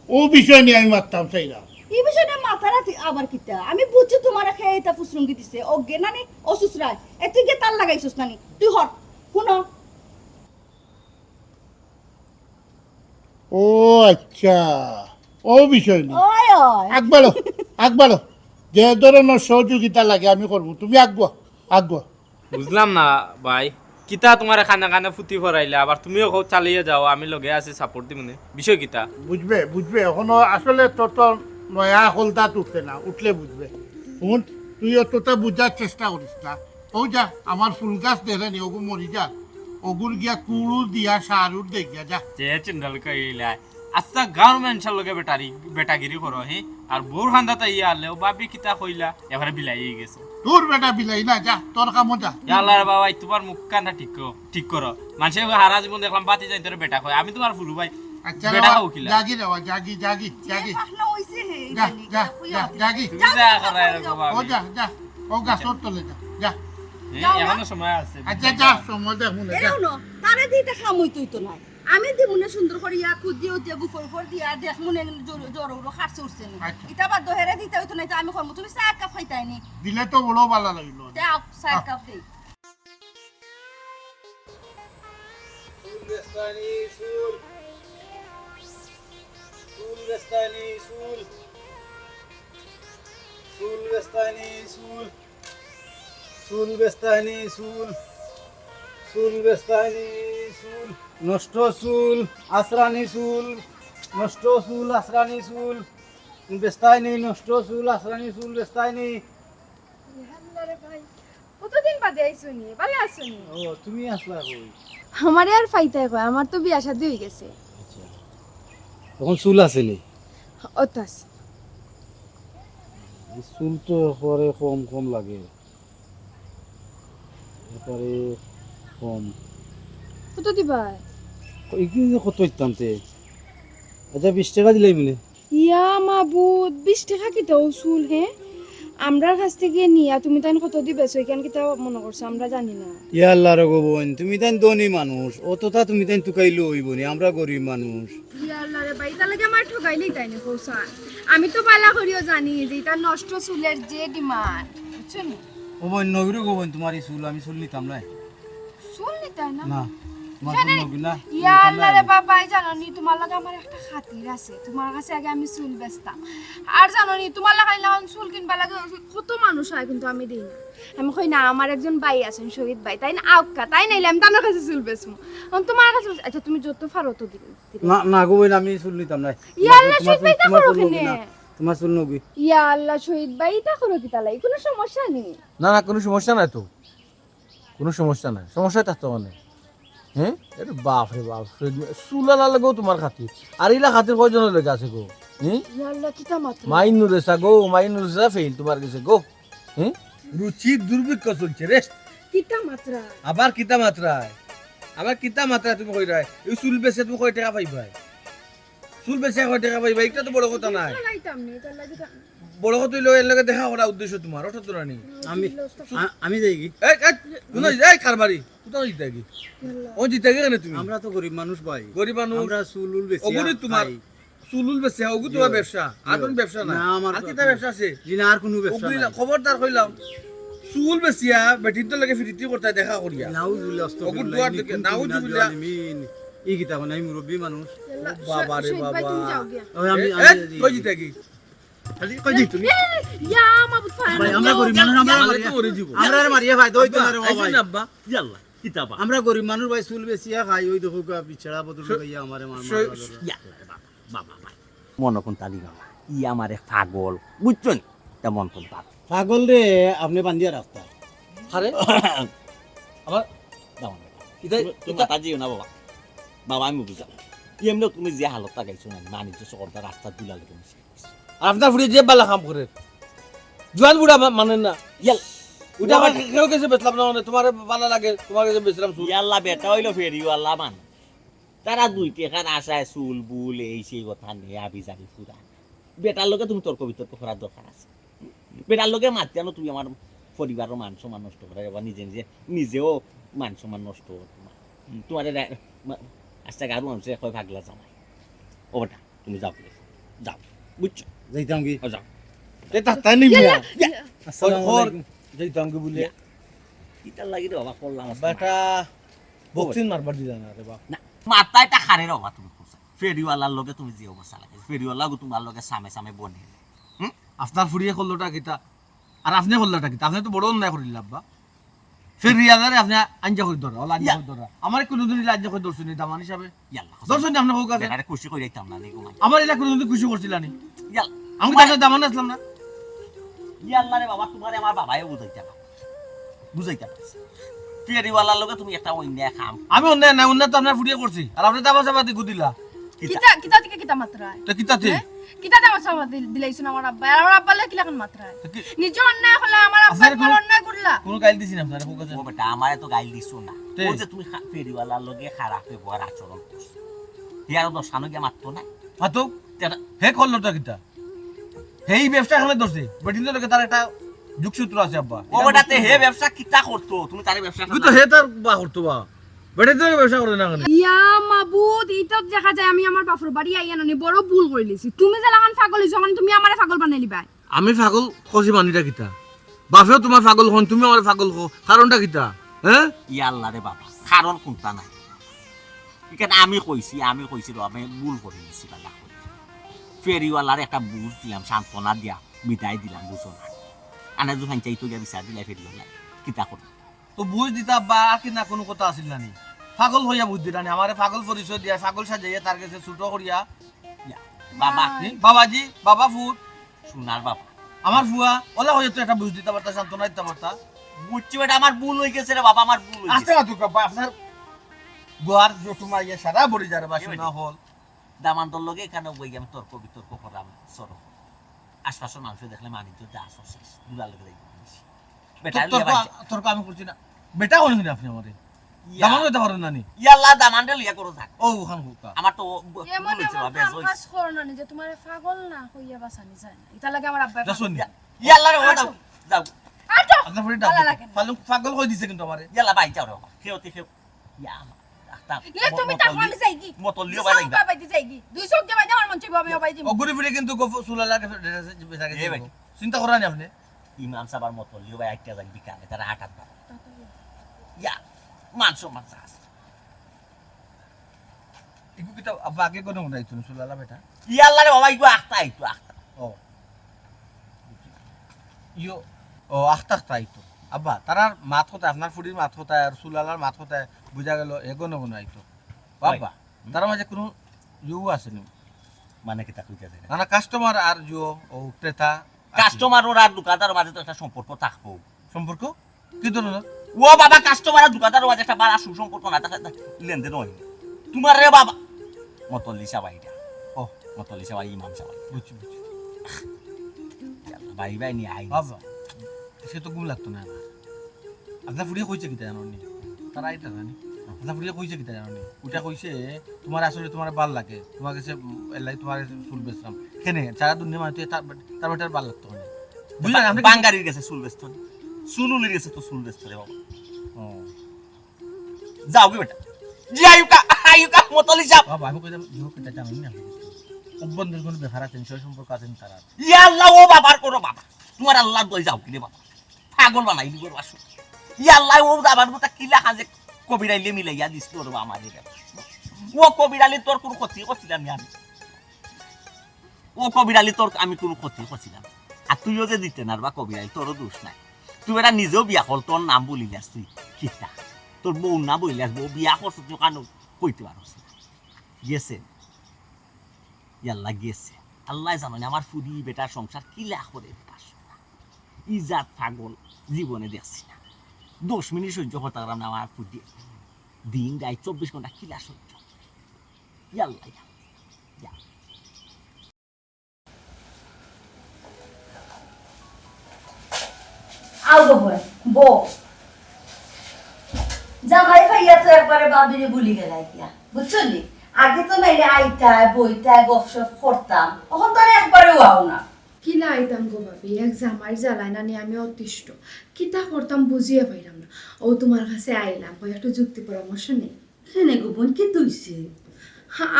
ও বিষয় নিয়ে আমি মারতাম চাইরা এই বিষয়টা মাথা রাখি আবার কিতা আমি বুঝছি তোমার খেয়ে এটা ফুসরুঙ্গি দিছে ও গে নানি ও সুসরায় এ তুই গে তার লাগাইছস নানি তুই হট শুনো ও আচ্ছা ও বিষয় নিয়ে ওয় ওয় আগবাড়ো যে ধরনের সহযোগিতা লাগে আমি করবো তুমি আগবো বুঝলাম না ভাই কিতা তোমার খানা খানা ফুটি ভরাইলে আবার তুমিও খুব চালিয়ে যাও আমি লগে আছি সাপোর্ট দিমনে বিষয় কিতা বুঝবে এখনো আসলে তত নয়া হলদাত উঠছে না উঠলে বুঝবে শুন তুইও তোটা বুঝার চেষ্টা করিস না ও যা আমার ফুল গাছ দেখে নি ওগু মরি যা ওগুর গিয়া কুড়ু দিয়া সারুর দেখ গিয়া যা যে চিন্তাল কইলা আচ্ছা গার্মেন্টসের লগে বেটাগিরি করো হে আর বোর খান্দা তাই আলেও বাবি কিতা কইলা এবারে বিলাই গেছে তোর বেটা বিলাই না যা তোর কামো যা আল্লাহর বাবা তোমার মুখ কান্না ঠিক করো মানুষের হারা জীবন দেখলাম বাতি যাই তোর বেটা কয় আমি তোমার ফুলু ভাই আচ্ছা বেটা খাও কিলা জাগি রেওয়া জাগি না হইছে হে জাগি তুমি যা করাই রাখো ও বাবি যা ও গাছর তলে যা এখনো সময় আছে আচ্ছা যা সময় দেখ মনে যা এরো তারে দিতে খামই তুই তো নাই আমি দিমুনে সুন্দর করিয়া খুদিও দিয়া গুফর ফর দিয়া দেখ মনে জড়ো খারছে উঠছে নি আচ্ছা। ইটা বাদ দহেরে দিতে হইতো নাই তো আমি করব তুমি চা কাপ খাইতাই নি দিলে তো বড় ভালো লাগলো দাও চা কাপ দেই নষ্ট চুল আসরানি চুল নষ্ট চুল আসরানি চুল বেস্তায়নি নষ্ট চুল আসরানি চুল বেস্তায়নি কতদিন বাদে আইছনি ভালো আছনি ও তুমি আসলা কই আমারে আর ফাইতাই কয় আমার তো বিয়া শাদী হই গেছে তখন চুল আসেনি ওতাস চুল তো পরে কম লাগে পরে কম কত দিবা এগুলো কত ইত্যান্তে আচ্ছা 20 টাকা দিলাই মিলে ইয়া মাবুদ 20 টাকা কি তো উসুল হে আমরার কাছ থেকে নিয়া তুমি তাই কত দিবেছো এখান কি তা মনে করছো আমরা জানি না ইয়া আল্লাহ রে গোবন তুমি তাই ধনী মানুষ অতটা তুমি তাই তুকাইলো হইবনি আমরা গরিব মানুষ ইয়া আল্লাহ রে ভাই তাহলে আমার ঠগাইলেই তাই না কৌসা আমি তো পালা করিও জানি যে এটা নষ্ট চুলের যে ডিমান্ড বুঝছো নি গোবন নগরে গোবন তোমার এই চুল আমি চুল নিতাম না চুল নিতাই না না তোমার চুল নবি না ইয়া আল্লাহ রে বাবা জানো নি তোমার লাগে আমার একটা খাতির আছে তোমার কাছে আগে আমি চুল বেচতাম আর জানো নি তোমার লাগে লাগান চুল কিনবা লাগে কত মানুষ হয় কিন্তু আমি দেই না আমি কই না আমার একজন ভাই আছেন শহীদ ভাই তাই না আউকা তাই নাইলে আমি তোমার কাছে চুল বেচমু তোমার কাছে আচ্ছা তুমি যত পারো তো দিবে না না গোবন আমি চুল নিতাম না ইয়া আল্লাহ শহীদ ভাই তা করো কেনে তোমার চুল নবি ইয়া আল্লাহ শহীদ ভাই তা করো কি তালাই কোনো সমস্যা নেই না কোনো সমস্যা নাই তো কোনো সমস্যা নাই সমস্যা থাকতো মানে হ্যাঁ এটা বাপ রে বাপ চুলা না লাগেও তোমার খাতির আর ইলা খাতির কয়জনের লেগে আছে গো হ্যাঁ ইয়া আল্লাহ কিতা মাত্র মাইনুর রেসা গো মাইনুর রেসা ফেল তোমার কাছে গো হ্যাঁ রুচি দুর্ভিক্ষ চলছে রে কিতা মাত্রা আবার কিতা মাত্রায় আবার কিতা মাত্রায় তুমি কই রায় এই চুল বেচে তুমি কয় টাকা পাইবাই চুল বেচে কয় টাকা পাইবাই এটা তো বড় কথা নাই লাগাইতাম নি তার লাগি বড় কথা হইলো এর লগে দেখা করা উদ্দেশ্য তোমার ওটা তো রানি আমি যাই কি এই কোন এই খারবারি কোথাও জিতে কি ও জিতে গেলে তুমি আমরা তো গরিব মানুষ ভাই গরিব মানুষ আমরা চুল বেশি ওগুলি তোমার চুলুল বেচে ওগু তোমার ব্যবসা আর কোন ব্যবসা না না, আমার আর কিতা ব্যবসা আছে জি না আর কোনো ব্যবসা ওগুলি নাই। খবরদার কইলাম চুল বেচিয়া বেটির তো লাগে ফিরিতি করতে দেখা করিয়া নাউজুবিল্লাহ অকুত দুয়ার দিকে, নাউজুবিল্লাহ। এই কিতা মানে আমি মুরব্বী মানুষ বাবা রে শহীদ ভাই, বাবা তুমি যাও গিয়া। ওই আমি কই জিতা কি খালি কই দি তুমি ইয়া মাবুত ফান ভাই আমরা গরিব মানুষ আমরা আমারে মারিয়া তো ওরে জীব আমরা মারিয়া ভাই দই তো না রে ভাই আইছেন আব্বা ইয়াল্লা কিতাবা আমরা গরিব মানুষ ভাই চুল বেচিয়া খাই ওই দেখো বিছড়া বদল লইয়া আমারে মার ইয়াল্লা রে বাবা বাবা ভাই মন কোন তালি বাবা ই আমারে পাগল বুঝছেন তেমন কোন তাল পাগল রে আপনি বান্ধিয়া রাখতা আরে আমার দাও না ইতা তুমি মাথা দিও না বাবা বাবা আমি বুঝাম এমনি তুমি যে হালত লাগাইছো না মানি যে সকলটা রাস্তা দুলা লেগে মিশে আর আপনার ফুড়ি যে বালা কাম করে জোয়ান বুড়া মানে না ইয়াল ওটা আমার কেউ কাছে বেচলাম না মানে তোমার বালা লাগে তোমার কাছে বেচলাম চুল ইয়াল্লা বেটা হইলো ফেরিওয়ালা মান তারা দুই টাকার আশায় চুল বুল এই সেই কথা নিয়ে আবি যাবি ফুরা বেটার লোকে তুমি তর্ক বিতর্ক করার দরকার আছে বেটার লোকে মারতে আনো তুমি আমার পরিবারের মান সম্মান নষ্ট করে বা নিজে নিজে নিজেও মান সম্মান নষ্ট তোমার আস্তে গারু মানুষের কয় ভাগলা জামাই ও বেটা তুমি যাও প্লিজ যাও বুঝছো যাইতাম কি ও যাও এ তাই নি মিয়া আসসালামু খর আলাইকুম যাইতাম কি বলে ইটার লাগি রে বাবা করলাম বেটা বক্সিং মারবার দিলা না রে বাপ না মাথায়টা খারে রে বাবা তুমি করছো ফেরিওয়ালার লগে তুমি যে অবস্থা লাগে ফেরিওয়ালা তোমার লগে সামে সামে বনে আপনার ফুড়িয়ে করলোটা কিতা আর আপনি করলোটা কিতা আপনি তো বড় অন্যায় করিল আব্বা ফের রিয়ালারে আপনি আঞ্জা করে ধরা ওলা আঞ্জা করে ধরা আমার কোনোদিন আঞ্জা করে ধরছেন দামান হিসাবে ইয়াল্লা ধরছেন আপনার হোক আছে বেটারে খুশি করে দিতাম না নি ঘুমাই আমার এলাকা কোনোদিন খুশি করছিলানি ইয়াল্লা আমি তাহলে দামান আসলাম না ইয়াল্লা রে বাবা তোমারে আমার বাবাই বুঝাইতে পারছে ফেরিওয়ালার লগে তুমি একটা অন্যায় খাম আমি অন্যায় না অন্যায় তো আপনার ফুড়িয়ে করছি আর আপনি দাবা চাবা দি গুদিলা কিতা কিতা থেকে কিতা মাত্রায় তো কিতাতে কিতা দাম চাবা দিলাইছ আমার আব্বা আর আমার আব্বা লাগি লাগান মাত্রায় নিজ অন্যায় হলো আমার আব্বা আপনার তোমার অন্যায় করলা কোনো গাইল দিছি না আপনার হোক আছে ও বেটা আমারে তো গাইল দিছো না তে? ও যে তুমি ফেরিওয়ালার লগে খারাপ ব্যবহার আচরণ করছো হিয়ার দশানো গিয়ে মাত্র না হাতো হে করলোটা কিতা হেই ব্যবসা এখানে ধরছে বেটিন তো তার একটা যুগসূত্র আছে আব্বা ও বেটাতে হে ব্যবসা কিতা করতো তুমি তারে ব্যবসা তুই তো হে তার বা করতো বা বেটিন তো ব্যবসা করে না কেন ইয়া মাবুদ এটা দেখা যায় আমি আমার বাপর বাড়ি আইয়া ননি বড় ভুল করে লিছি তুমি যে লাগান পাগল হইছো মানে তুমি আমারে পাগল বানাই লিবা আমি পাগল খসি মানিটা কিতা বাপেও তোমার পাগল হন তুমি আমার পাগল হো কারণটা কিতা হ্যাঁ ইয়াল্লা রে বাবা কারণ কোনটা নাই এখানে আমি কইছি আমি ভুল করে নিছি বালা করে ফেরিওয়ালার একটা বুঝ দিলাম সান্ত্বনা দিয়া বিদায় দিলাম বুঝো না আনা যখন চাইতো গিয়া বিচার দিলাই ফেরিওয়ালা কিতা করো তো বুঝ দিতা বা কি না কোনো কথা আছিল না নি পাগল হইয়া বুঝ দিলানি আমারে পাগল পরিচয় দিয়া পাগল সাজাইয়া তার কাছে ছোট করিয়া বাবা বাবাজি বাবা ফুট সোনার বাবা আমার ফুয়া ওলা হইয়া তো একটা বুঝ দিতা পারতা সান্ত্বনা দিতা পারতা বুঝছি বেটা আমার ভুল হয়ে গেছে রে বাবা আমার ভুল হয়ে আস্তে গেছে না তুই আপনার গোয়ার যে তোমার ইয়ে সারা বড়ি যারে বা শোনা হল দামান্তর লগে এখানে বই আমি তর্ক বিতর্ক করলাম সরো আশপাশের মানুষ দেখলে মানি তো যা আসো শেষ দুলার লগে দেখি বেটা তোর আমি করছি না বেটা হল না আপনি আমারে দামান হইতে পারেন না নি ইয়াল্লা দামান্ডে লিয়া করো থাক ও ওখান হুকা আমার তো ভুল এমন হয়েছে এমন বাবা কাম বেশ কাজ করো না যে তোমার পাগল না হইয়া বাসানি যায় না এটা লাগে আমার আব্বা দশন ইয়াল্লা রে ওটা যাও আটো আপনার ফুড়ি ভালো লাগে না। পাগল কই দিছে কিন্তু আমারে ইয়াল্লা ভাই যাও রে বাবা খেওতে খেও ইয়া আস্তা ইলে তুমি তার আমি যাই কি মতল লিও ভাই লাগবা বাইতে যাই কি 200 কে বাইতে আমার মন চাইবো আমি বাইতে ও ঘুরে ফিরে কিন্তু চুলা লাগে এ ভাই। চিন্তা করেন আপনি ইমাম সাবার মতল লিও ভাই একটা যাক বিকালে তারা হাঁটাত বাবা ইয়া মানসো মানসাস ইকু কিতা আব্বা আগে কোন মনে আইতো চুলা বেটা ইয়াল্লা রে বাবা ইগো আস্তা আইতো আস্তা ও ইয়ো ও আখতা আইতো আব্বা তারার মাত কথা আপনার ফুড়ির মাত কথা আর চুলালার মাত কথা বুঝা গেল এগোনো কোনো আইতো বাবা তার মাঝে কোনো ইউ আছে নি মানে কি তা কইতে যায় না কাস্টমার আর জিও ও ক্রেতা কাস্টমার ওর আর দোকানদার মাঝে তো একটা সম্পর্ক থাকবো সম্পর্ক কি ধরনের ও বাবা কাস্টমার আর দোকানদার মাঝে একটা বাড়া সুসম্পর্ক না থাকে লেনদেন হয় তোমার রে বাবা মতল্লি সাবাইটা ও মতল্লি সাবাই ইমাম সাবাই বুঝছি বুঝছি ভাই ভাই নি আই বাবা সে তো ঘুম লাগতো না আমার আপনার ফুড়িয়ে কইছে কিতা জানো নি তারা আইতা জানি আপনার ফুড়িয়ে কইছে কিতা জানো নি ওটা কইছে তোমার আসলে তোমার ভাল লাগে তোমার কাছে এলাই তোমার চুল বেচলাম কেনে সারা দুনিয়া মানে তুই তার বেটার ভাল লাগতো না বুঝলেন আপনি বাঙ্গারির গেছে চুল বেচতো চুলুলির গেছে তো চুল বেচতো রে বাবা ও যাও কি বেটা জি আয়ুকা মতলি যাব বাবা আমি কইতাম জিও কিতা জানো নি আপনি অভ্যন্তর কোনো ব্যাপার আছে সেই সম্পর্ক আছে তারা ইয়া আল্লাহ ও বাবার করো বাবা তোমার আল্লাহ দই যাও কি রে বাবা পাগল বানাই দিব আসো ইয়াল্লাই ও আবার গোটা কিলা খাজে কবিরাইলে মিলাইয়া দিছিল রে আমার ও কবিরালি তোর কোনো ক্ষতি করছিলাম আমি ও কবিরালি তোর আমি কোনো ক্ষতি করছিলাম আর তুইও যে দিতে না বা কবিরালি তোরও দোষ নাই তুই এটা নিজেও বিয়া কর তোর নাম বলিলাস তুই কিতা তোর বউ না বলিলাস বউ বিয়া করছ তুই কেন কইতে পারছ গেছে ইয়াল্লা গেছে আল্লাহ জানে আমার ফুরি বেটার সংসার কিলা করে পারছো না ইজাত পাগল জীবনে দেখছি না 10 মিনিট সহ্য করতে পারলাম না আমার ফুরি দিন রাত 24 ঘন্টা কিলা সহ্য ইয়াল্লা ইয়া আলগো বই বো জামাই ভাইয়া তো একবারে বাবিরে বলি গেলাই কিয়া বুঝছলি আগে তো নাইলে আইতায় বইতায় গপসপ করতাম এখন তো আর একবারেও আও না কি লাইতাম গো ভাবি এক জামাই জ্বালায় না নিয়ে আমি অতিষ্ঠ কিতা করতাম বুঝিয়ে পাইলাম না ও তোমার কাছে আইলাম ওই একটু যুক্তি পরামর্শ নেই সেনে গো বোন কি তুইছে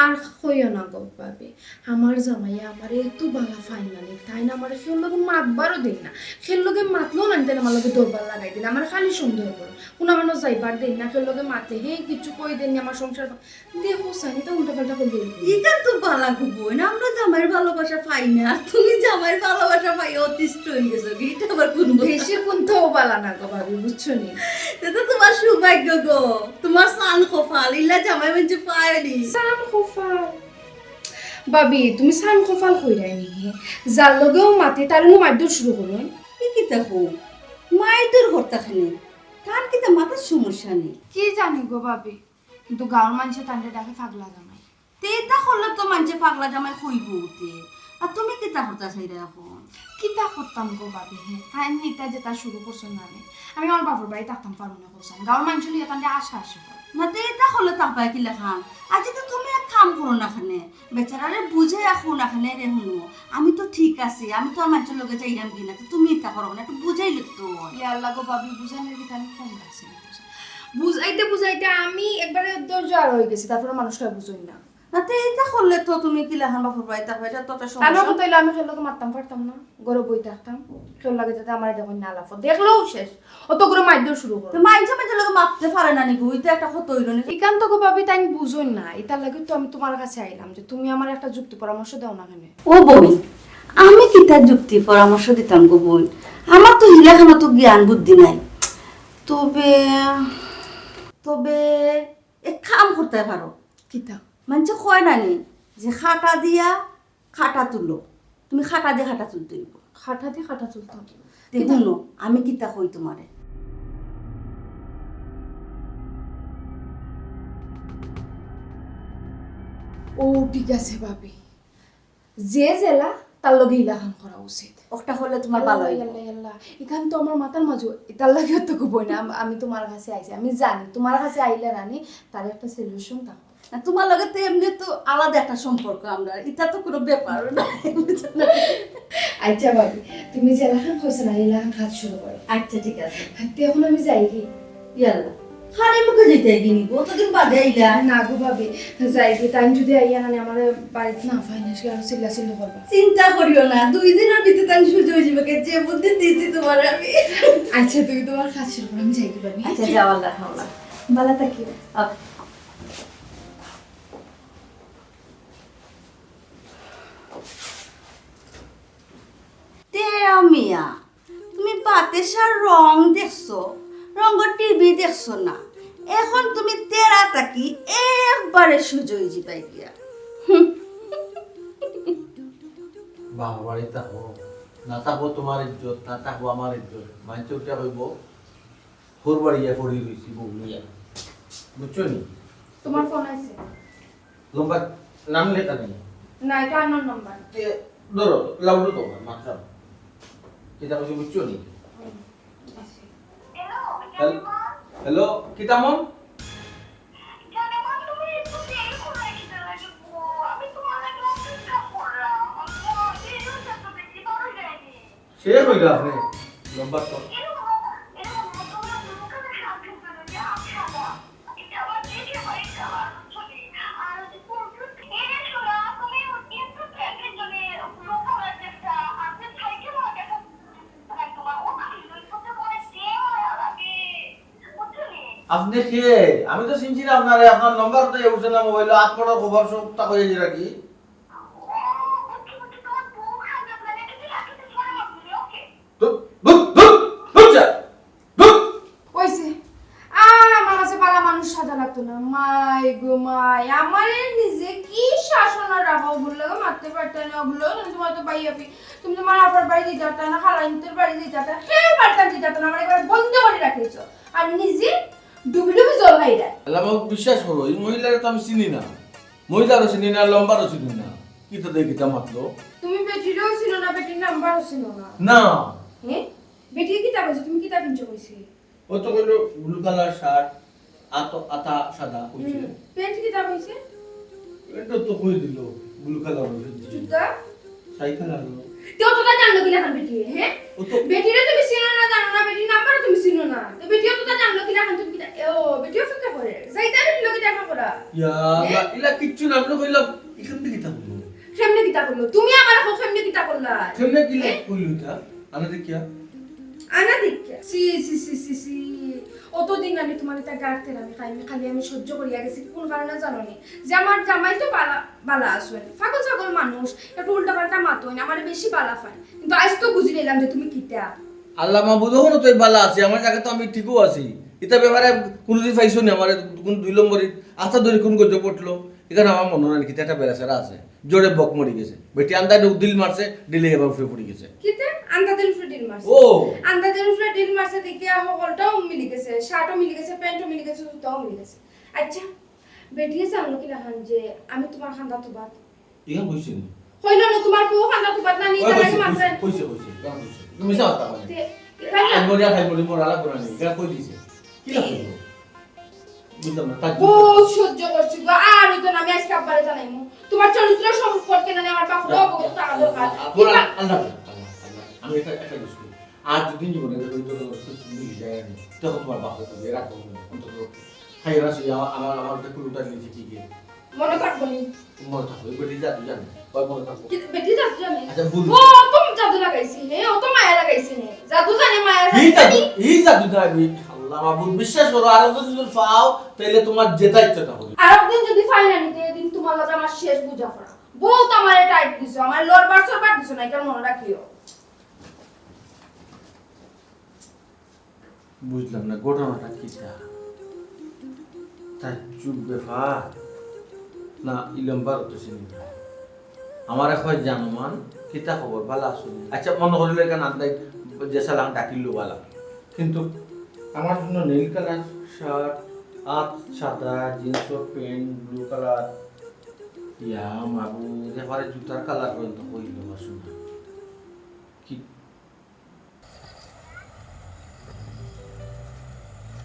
আর কইও না গো ভাবি আমার জামাইয়া আমার একটু বালা ফাইন না তাই না আমার খেল লগে মাতবারও দিন না খেল লগে মাতলেও না দেন আমার লগে দরবার লাগাই দিন আমার খালি সন্দেহ করো কোনো মানুষ যাইবার দিন না খেল লগে মাতে হে কিছু কই দেন আমার সংসার দেখো সানি তো উল্টা পাল্টা করে দিল এটা তো বালা গো বোন আমরা জামাইয়ের ভালোবাসা পাই না তুমি জামাইয়ের ভালোবাসা পাই অতিষ্ঠ হয়ে গেছো এটা আবার কোন বেশি কোনটাও বালা না গো ভাবি বুঝছো নি এটা তোমার সৌভাগ্য গো তোমার সান কপাল ইল্লা জামাই মঞ্চে পায়নি সান খোফাল ভাবি তুমি সান খোফাল কইরাই নি যার লগেও মাতে তার নো মারধর শুরু করুন কি কিতা হো মায়ের দূর হরতা খানে তার কিতা মাথার সমস্যা নেই কি জানি গো ভাবি কিন্তু গাঁৱৰ মানুষে তান্ডে ডাকে পাগলা জামাই তে এটা করলে তো মানুষে পাগলা জামাই হইব উঠে আর তুমি কিতা হরতা চাইরা এখন কিতা করতাম গো ভাবি তাই নিতা যেটা শুরু করছেন না আমি আমার বাবার বাড়ি থাকতাম পারবো না করছেন গাঁৱৰ মানুষ লিয়ে তান্ডে আশা আসে না তে এটা করলে তাপায় কি লেখান আজ তো তুমি এক কাম করো না খানে বেচারারে বুঝে এখন না খানে রে হুনো আমি তো ঠিক আছে আমি তো আর মানুষের লগে যাইরাম কিনা তো তুমি এটা করো না একটু বুঝাই লিখতো আল্লাহ গো ভাবি বুঝানোর কি আমি কম লাগছে বুঝাইতে বুঝাইতে আমি একবারে ধৈর্য আর হয়ে গেছি তারপরে মানুষটা বুঝই না না তে এটা করলে তো তুমি কি লেখান বাপুর বাড়ি থাকবে এটা তো একটা তার সমস্যা মতো তাইলে আমি খেলকে মারতাম পারতাম না গরো বই থাকতাম খেল লাগে যাতে আমার দেখুন না লাফ দেখলেও শেষ অত করে মারধর শুরু করো তো মাইনছে মাঝে লোক মাপতে পারে না নাকি ওইটা একটা কত হইল না একান্ত গো ভাবি তাই বুঝই না এটার লাগে তো আমি তোমার কাছে আইলাম যে তুমি আমার একটা যুক্তি পরামর্শ দাও না কেন ও বোন আমি কি তার যুক্তি পরামর্শ দিতাম গো বোন আমার তো হিলাখানা তো জ্ঞান বুদ্ধি নাই তবে তবে এক কাম করতে পারো কিতা মানুষ কয় নানি যে খাটা দিয়া খাটা তুলো তুমি খাটা দিয়ে খাটা তুলতে হইব খাটা দিয়ে খাটা চলতাম দেখুন আমি কিতা কই তোমারে ও ঠিক আছে ভাবি যে জেলা তার লগে ইলাখান করা উচিত ওটা হলে তোমার ভালো হইব এখান তো আমার মাথার মাঝে এটার লাগে তো কই না আমি তোমার কাছে আইছি আমি জানি তোমার কাছে আইলে রানি তার একটা সলিউশন থাকবে না তোমার লগে তো এমনি তো আলাদা একটা সম্পর্ক আমরা এটা তো কোনো ব্যাপার না আচ্ছা ভাবি তুমি যে এলাকান কইছো না এলাকান কাজ শুরু করো আচ্ছা ঠিক আছে এখন আমি যাই কি ইয়াল্লা খালি মুখে যেতে গিনি কতদিন বাদে আইলা না গো ভাবি যাই কি টাইম যদি আইয়া না আমার বাড়িতে না ফাইনান্স আর চিল্লা চিল্লা করবা চিন্তা করিও না 2 দিনের ভিতরে তাই সুযোগ হয়ে যাবে যে বুদ্ধি দিয়েছি তোমার আমি আচ্ছা তুমি তোমার কাজ শুরু করো আমি যাই কি ভাবি আচ্ছা যাও আল্লাহ হাওলা ভালো থাকিও তেরা মিয়া তুমি বাতেশার রং দেখছো রঙ টিভি দেখছো না এখন তুমি তেরা তাকি একবারে সুযোগ জিপাই দিয়া বাবা বাড়ি থাকবো না থাকবো তোমার ইজ্জত না থাকবো আমার ইজ্জত মানছে উঠে কইব হোর বাড়ি ইয়া পড়ি রইছি বউলিয়া বুঝছো নি তোমার ফোন আছে লম্বা নাম লেখা নেই না এটা আননোন নাম্বার ধরো লাউডো তো মাত্র কিতা কইছো বুঝছো নি হ্যালো কিতা মন সে কইলা আপনি লম্বা তো আপনি কে? আমি তো চিনছি না আপনারে, আপনার নম্বর তো উঠছে না মোবাইলে, আট পড়ার খবর সব তা কয়ে যে রাখি। কইছে আর আমার কাছে বালা মানুষ সাজা লাগতো না। মাই গো মাই, আমারে নিজে কি শাসন আর রাখা বললো মারতে পারতে না ওগুলো। তোমার তো বাইয়াফি, তুমি তোমার আপার বাড়ি দিয়ে যাতা না, খালাইনতের বাড়ি দিয়ে যাতা, হ্যাঁ পারতাম দিয়ে যাতা না, আমার একবার বন্ধ করে রাখিয়েছো আর নিজে ডুবি ডুবি জল খাই দেয়। আমাকে বিশ্বাস করো, এই মহিলার তো আমি চিনি না, মহিলারও চিনি না, লম্বারও চিনি না, কি তো দেখি তা মাত্র। তুমি বেটিরও ছিল না, বেটির নাম্বারও ছিল না। না হ্যাঁ বেটির কিতা কইছো, তুমি কিতা কিনছো কইছি? ও তো কইলো ব্লু কালার শার্ট, আতা সাদা কইছে। প্যান্ট কিতা কইছে? এটা তো কই দিল ব্লু কালার জুতা সাইকেল আলো। তো তোটা জানলো কিনা খান বেটি? হ্যাঁ ও তো বেটিরে তুমি চিনো না, জানো না, বেটির নাম্বারও তুমি চিনো না, তো বেটিও তোটা জানলো কিনা খান? তুমি কিতা ও বেটিও ফিকা করে যাইতারে লোকে দেখা করা ইয়া ইলা কিচ্ছু না, আমরা কইলাম এখান থেকে কিতা বলবো, কেমনে কিতা করলো? তুমি আমার কো কেমনে কিতা করলা? কেমনে কি কইলো এটা আনা দেখিয়া আনা দেখিয়া সি সি সি সি সি অতদিন আমি তোমার এটা গাড়তে আমি খালি আমি সহ্য করিয়া গেছি কোন কারণে জানো নি? যে আমার জামাই তো বালা বালা আসুন, ফাগল ছাগল মানুষ, একটু উল্টা পাল্টা মাতো না, আমার বেশি বালা ফাই, কিন্তু আজ তো বুঝি নিলাম যে তুমি কিতা। আল্লাহ মাহবুদ হলো তো বালা আছে, আমার জায়গা তো আমি ঠিকও আছি। এটা ব্যাপারে কোনদিন পাইছো না আমার কোন 2 নম্বরই আস্থা ধরে কোন গজে পড়লো, এখানে আমার মনে হয় কি একটা বেড়াছেরা আছে, জোরে বক মরি গেছে, বেটি আন্দাজে উদিল মারছে, ডিলে এবার উঠে পড়ে গেছে। কিতা আন্দাজের উপরে ডিল মারছে? ও আন্দাজের উপরে ডিল মারছে দেখিয়া হলটাও মিলি গেছে, শার্টও মিলি গেছে, প্যান্টও মিলি গেছে, জুতাও মিলি গেছে। আচ্ছা বেটিয়ে জানো কি না খান যে আমি তোমার খান্দা তো বাদ ইয়া কইছিস হইল না? তোমার বউ খান্দা তো বাদ না নি তাই মানছে কইছে তুমি যাও তা মানে আই মরিয়া খাই মরি মোর আলা কোনা নেই এটা কই দিছে কি লাগবে বুঝলাম না তাই বহুত সহ্য করছি গো, আর তো না আমি আজকে আব্বারে জানাইমু তোমার চরিত্র সম্পর্কে, না আমার বাপরে অবগত থাকা দরকার। আল্লাহ আল্লাহ আমি এটা একটা জিনিস করি, আজ যদি জীবনে হইতো তুমি যায় না তখন তোমার বাপ তো রাখো অন্তত খাই রাসি আমার আমার একটা কুলুটা নিয়েছে কি কি মনে থাকবো নি? মনে থাকবে বেটি যা তুই জানি কই মনে থাকবে কি বেটি জাদু জানে? আচ্ছা বল ও তুমি জাদু লাগাইছি হে, ও তো মায়া লাগাইছি নে, জাদু জানে মায়া এই জাদু দাবি আল্লাহ মাহবুব বিশ্বাস করো, আর যদি পাও তাহলে তোমার যেটা ইচ্ছাটা হবে। আর একদিন যদি ফাইনালি দিন তোমার লগে আমার শেষ বুঝা পড়া, বহুত আমারে টাইট দিছো, আমার লড়বার সরবার দিছো না, এটা মনে রাখিও। বুঝলাম না ঘটনাটা কিটা, তাই চুপ ব্যাপার না ইলম্বার তো চিনি আমার এখন জানমান কিতা খবর ভালো আসুন। আচ্ছা মনে করলে কেন আন্দাই যে সালাম ডাকিল বালা, কিন্তু আমার জন্য নীল কালার শার্ট আর সাদা জিন্স প্যান্ট ব্লু কালার, ইয়া মাবু এবারে জুতার কালার পর্যন্ত হইল আসুন কি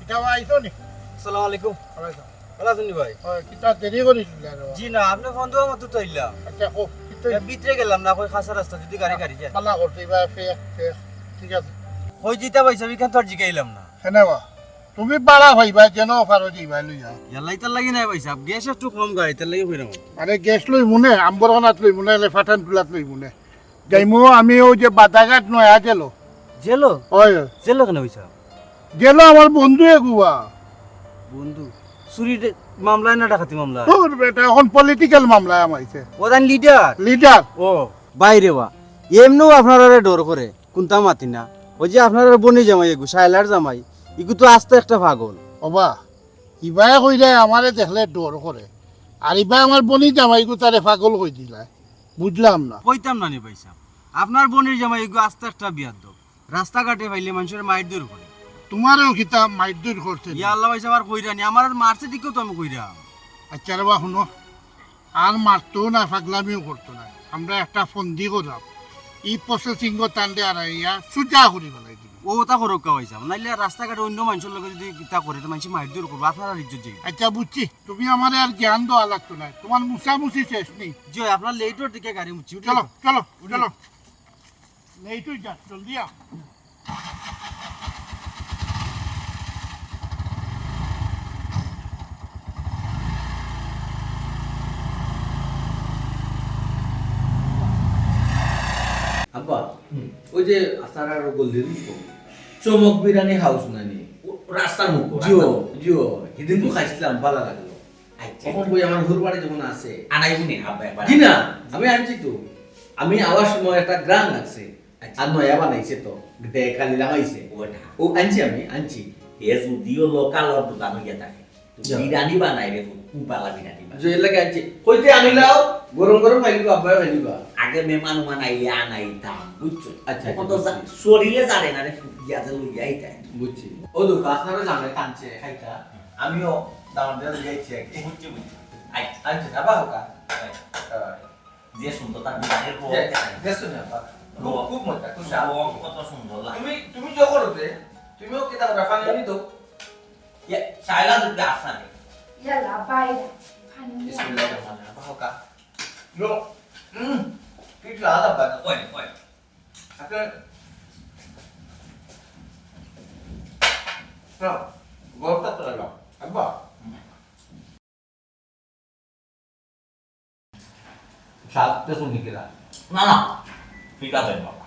এটা আইছো নি? আসসালামু আলাইকুম। ভালো আছেন ভাই? হয় কিতা দেরি করিছিল আর জি না, আপনি ফোন দেওয়া মতো তো আইলাম। আচ্ছা কো কিতা ভিতরে গেলাম না, কই খাসা রাস্তা যদি গাড়ি গাড়ি যায়। পালা করতে বা ঠিক আছে কই জিতা পাইছা বিখান তো আর জিগাইলাম না। হেনেবা তুমি পারা ভাইবা যেন ফারো দিবা লইয়া ইয়াল্লাই তার লাগি নাই পাইছা, গ্যাস একটু কম গাড়ি তার লাগি হইরাম। আরে গ্যাস লই মুনে আম্বরখানাত লই মুনে ফাটান তুলাত লই মুনে যাইমু আমি ও যে বাদাঘাট নয়া গেলো জেলো? ওই জেলো কেন হইছা? গেলো আমার বন্ধু এগুয়া বন্ধু চুরি মামলায় না ডাকাতি মামলা? তোর বেটা এখন পলিটিক্যাল মামলা আমাইছে প্রধান লিডার। লিডার ও বাইরে বা এমনিও আপনারা ডর করে কোনটা মাতি না, ওই যে আপনারা বনি জামাই এগু সাইলার জামাই ইগু তো আস্তে একটা পাগল। ওবা ইবাই কই যায় আমারে দেখলে ডর করে, আর ইবাই আমার বনি জামাইগু তারে পাগল কই দিলা, বুঝলাম না। কইতাম না নি পাইছা, আপনার বোনের জামাই এগু আস্তে একটা বিয়াদ দো, রাস্তাঘাটে পাইলে মানুষের মাইর দূর করে। তোমারও কিতা মাইদুর করতে ইয়া আল্লাহ পাইছা আর কইরানি, আমার মারছে দিকেও তো আমি কইরাম। আচ্ছা রে বা শুনো, আর মারতো না পাগলামিও করতো না, আমরা একটা ফন্দি করলাম ই প্রসেসিং টানলে আর ইয়া সুজা করি ফেলাই দিবি। ও তা করো কা পাইছা, নাইলে রাস্তাঘাটে অন্য মানুষের লগে যদি কিতা করে তো মানুষ মাইর দূর করবো, আপনার আর ইজ্জত যাই। আচ্ছা বুঝছি, তুমি আমার আর জ্ঞান দেওয়া লাগতো না, তোমার মুছামুছি শেষ নেই। জি আপনার লেটর দিকে গাড়ি মুচ্ছি। চলো চলো চলো নেই তুই যা জলদি আ। আব্বা ওই যে আপনার আর বললেন চমক বিরিয়ানি হাউস নানি রাস্তার মুখ জিও জিও সেদিন তো খাইছিলাম ভালো লাগলো আচ্ছা তখন বই আমার ঘর বাড়ি যখন আছে আনাইবি নে আব্বা একবার জি না আমি আনছি তো আমি আওয়ার সময় একটা গ্রাম লাগছে আর নয়া বানাইছে তো কালি লাগাইছে ওটা ও আনছি আমি আনছি এ যদিও লোকাল দোকান হইয়া থাকে যা। বিরিয়ানি বানাই রে খুব ভালো বিরিয়ানি বানাই। যে এলাকা আনছি কইতে আনিলাও গরম গরম খাইলিবা আব্বাই খাইলিবা আগে মেহমান উমান আইলে আনাইতাম বুঝছো আচ্ছা, এখন তো শরীরে জানে না রে ইয়াতে লইয়াই তাই বুঝছি ও তো আপনারা জানে টানছে খাইতা আমিও দাম দিয়ে যাইছি আগে বুঝছি বুঝছি আনছি না বাহুকা যে সুন্দর তার বিরিয়ানির বউ দেখছো না বাবা খুব মজা খুব স্বাদ বউ কত সুন্দর লাগে তুমি যে করতে তুমিও কি দাও রাফানি আনি তো ইয়া চাইলা দুটো আসা নেই ইয়ালা বাইরে পানি নিয়ে আয়। বিসমিল্লাহিররহমানিররহিম বাহুকা লো কি লাদা বানা কই কই আকে না গলতা তো লাগাও আব্বা স্বাদ তো শুনি কিরা না না ঠিক আছে বাবা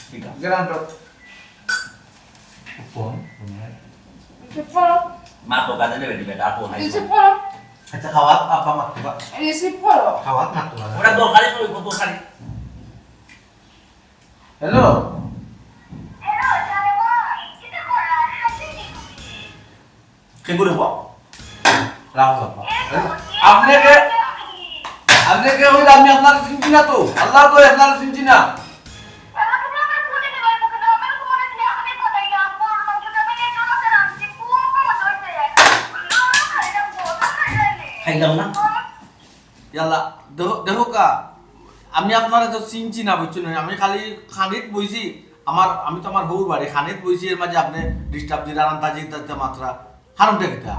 ঠিক আছে গ্রান্ড কোন এসে পড়ো মা তো কাজে নেবে দিবে আর কোন এসে পড়ো আচ্ছা খাওয়াত আপা মাতুবা এসে পড়ো খাওয়াত মাতুবা ওটা দরকারি তো কত দরকারি হ্যালো কে করে বাবা রাও আপা আপনাকে আপনাকে হইল আমি আপনার চিনছি না তো আল্লাহ তো আপনার চিনছি না খাইলাম না ইয়াল্লা দেখো কা আমি আপনার তো চিনছি না বুঝছো না আমি খালি খানিত বইছি আমি তো আমার বউর বাড়ি খানিত বইছি এর মাঝে আপনি ডিস্টার্ব দিলেন আন্দাজি তাতে মাত্রা হারমটা কিটা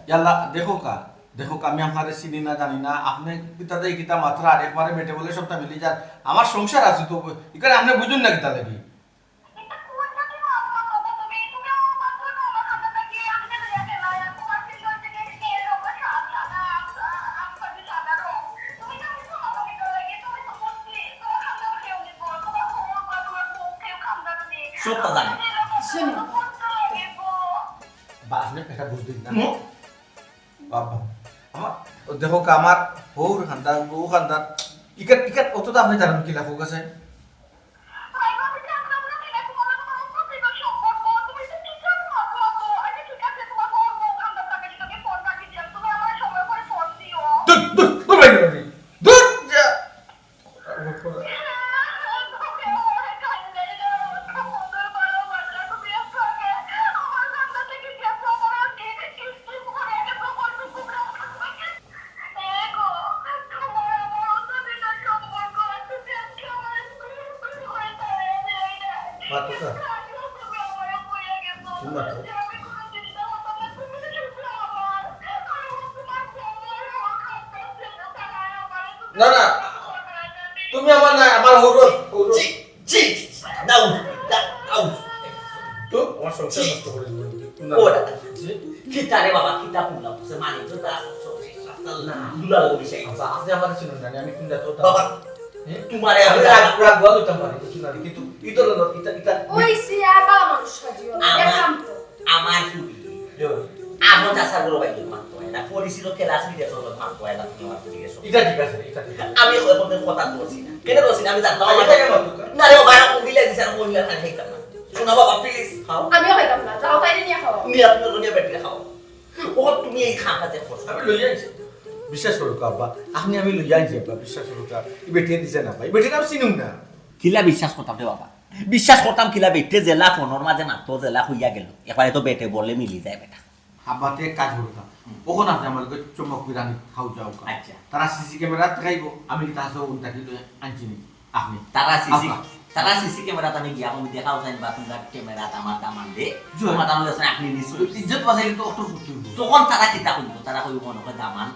ইয়াল্লা দেখো কা আমি আপনার চিনি না জানি না আপনি কিতাতে কিতা মাত্রা আরেকবারে বেটে বলে সবটা মিলি যান আমার সংসার আছে তো এখানে আপনি বুঝুন না কিতা লাগি সবটা জানি শুনে বা আপনি এটা বুঝবেন না বাবা আমার দেখো কা আমার বউর খানদার বউ খানদার ইকাত অত তো আপনি জানেন কি লাভ আছে দূর দূর দূর বাইরে বাইরে দূর যা বাতুকা তুমি বাতো না না তুমি আমার না আমার হৌরত জি জি দাও দাও তো আমার সংসার নষ্ট করে দিবেন ওটা কিতা রে বাবা কিতা পুলা সে মানে তো তা না দুলা লাগি সেই আপনি আমার চিনুন না আমি কিনলা তো বাবা তোমারে আমি আমি রাগ রাগ গো তো পারি কিছু না কিন্তু ইতর না ইতা ওই সিয়া বাবা মানুষ সাজিও দেখাম তো আমার ফুলি আমার চাষা গুলো বাইকে মারতো না পরিচিত ক্লাস নিতে চলো মারতো না তুমি আমার ফুলি এসো এটা ঠিক আছে এটা ঠিক আছে আমি ওদের কথা বলছি না কেন বলছি না আমি জানতাম এটা কেন বাতুকা না রে বাবা আমি দিলে দিছে আমি ওই কথা খাইতাম না শোনা বাবা প্লিজ খাও আমিও খাইতাম না যাও তাইলে নিয়ে খাও তুমি আপনি দুনিয়া বেটে খাও ও তুমি এই খাটাতে খরচ আমি লই যাইছি বিশ্বাস করো আব্বা আপনি আমি লই যাইছি আব্বা বিশ্বাস করো এই বেটিয়ে দিছে না ভাই বেটিয়ে নাম চিনুম না কিলা বিশ্বাস করতাম রে বাবা বিশ্বাস করতাম কিলা বেটে জেলা ফোনের মাঝে নাতো জেলা হইয়া গেল এবারে তো বেটে বলে মিলি যায় বেটা আব্বাতে কাজ করতাম ওখানে আপনি আমার চমক বিরানি খাও যাও আচ্ছা তারা সিসি ক্যামেরা দেখাইব আমি তাহাতে উনটাকে আনছি আপনি তারা সিসি ক্যামেরা আমি গিয়া আমি দেখাও যাই বা তোমরা ক্যামেরা আমার দামান দে তোমার দামান আছে আপনি নিশ্চয় ইজ্জত বাঁচাইলে তো অত করতে হইব তখন তারা কিতা কইব তারা কইব মনে হয় দামান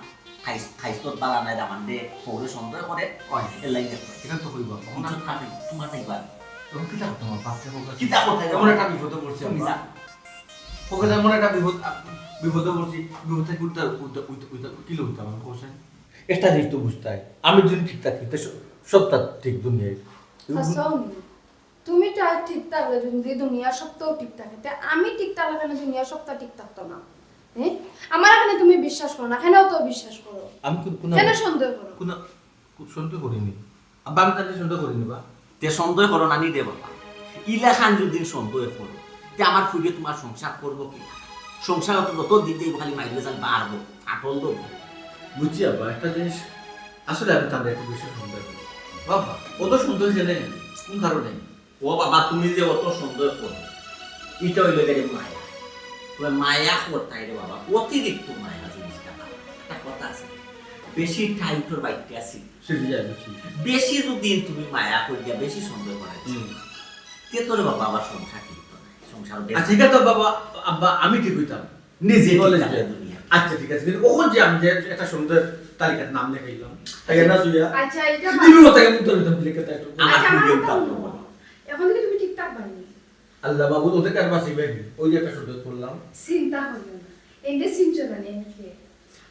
খাইস্তত বালা নাই দামান দে পরে সন্দেহ করে ওই এলাই দে এটা তো হইব ইজ্জত খাবি তোমার নাইবা তখন কিতা করতাম বাচ্চা হোক কিতা করতে এমন একটা বিপদে পড়ছি তুমি আব্বা যা ওকে এমন একটা বিপদে পড়ছি, বিপদ থেকে কিলো উঠতাম আমি কোশ্চেন। একটা জিনিস তো বুঝতে হয়, আমি যদি ঠিক থাকি তো সবটা ঠিক দুনিয়ায়। হাসাওনি তুমি ঠিক থাকলে যদি দুনিয়ার সপ্তাহ ঠিক থাকে তা আমি ঠিক থাকলে কেন দুনিয়ার সপ্তাহ ঠিক থাকতো না? হ্যাঁ, আমার এখানে তুমি বিশ্বাস করো না, এখানেও তো বিশ্বাস করো, আমি কেন সন্দেহ করো? কোনো সন্দেহ করিনি, আব্বা আমি তাদের সন্দেহ করিনি বা। তে সন্দেহ করো না নি দে বাবা, ইলা খান যদি সন্দেহ করো তে আমার ফুলে তোমার সংসার করবো কি? সংসার যত দিন যাইব খালি মাইলে যাল বাড়বো, আটল দেবো। বুঝছি আব্বা, একটা জিনিস আসলে আমি তাদের একটু বেশি সন্দেহ করি। বাবা ও তো সন্দেহ ছেলে, কোন কারণে? ও বাবা তুমি যে অত সন্দেহ করো, এটা হইল গেলে মায়া। তবে মায়া করতাই রে বাবা, অতিরিক্ত মায়া জিনিসটা। একটা কথা আছে, বেশি টাইম তোর বাইকতে আসি, সেটি যাই বুঝছি। বেশি যদি তুমি মায়া করিয়া বেশি সন্দেহ করাচ্ছি তে তোর বাবা আবার সংসার ঠিক তো নাই, সংসার আচ্ছা ঠিক আছে বাবা, আব্বা আমি ঠিক হইতাম নিজে বলে ঠিক যে। থাকে দুনিয়া। আচ্ছা ঠিক আছে, কিন্তু ওখান যে আমি যে একটা সুন্দর তালিকার নাম লেখাইলাম তাই না সুইয়া আচ্ছা এটা তুমি মতো আমি তোর ভিতর লিখে তাই একটু আমার আচ্ছা, ফুলে আমার উঠাবো কথা বলো। এখন থেকে তুমি ঠিক থাকবানি, আল্লাহ বাবু ওদের কার বাসি ভাই ওই যে একটা সুন্দর করলাম। চিন্তা করবে না, এনে চিন্তা না এনে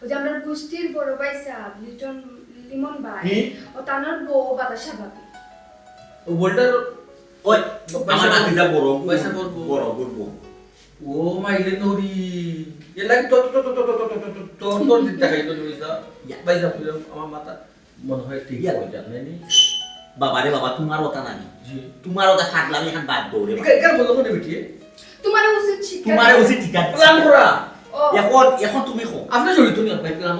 ওই যে আমরা গোষ্ঠীর বড় ভাই সাহেব লিমন ভাই ও তানোর বউ বাতাসা ভাবি। ও বলটার ওই আমার নাতিটা বড় পয়সা বড় বড় বড় ও মাইলে নরি এ লাগে তো তো দিতে খাই তো তুমি যা পয়সা পুরো আমার মাথা মনে হয় ঠিক হয়ে যাবে না। বাবা রে বাবা, তোমার ওটা নানি, জি তোমার ওটা থাকলে আমি এখন বাদ দৌড়ে এখানে বললো কোনে বেটি তোমার উচিত শিক্ষা তোমার দেওয়া। উচিত ঠিক আছে। প্ল্যান করা ও এখন এখন তুমি খো আপনি জড়িত নি আপনার প্ল্যান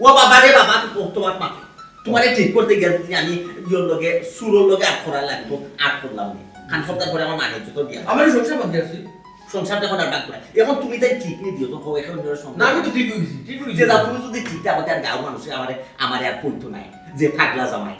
ও বাবা রে বাবা, তোমার মাথা তোমারে ঠিক করতে গেলে তুমি আমি ইয়োর লগে সুরোর লগে আট করা লাগতো, আট করলাম নি খান সপ্তাহ পরে আমার মানে তো দিয়া আমার সংসার বাদ দিয়েছি সংসারটা এখন আর ডাক করে এখন তুমি তাই ঠিক নিয়ে দিও তো কও এখন ধরে না সংসার আমি তো ঠিক হইছি ঠিক হইছি যে দাও তুমি যদি ঠিক থাকো তার গাঁও মানুষে আমারে আর কইতো নাই যে থাকলা জামাই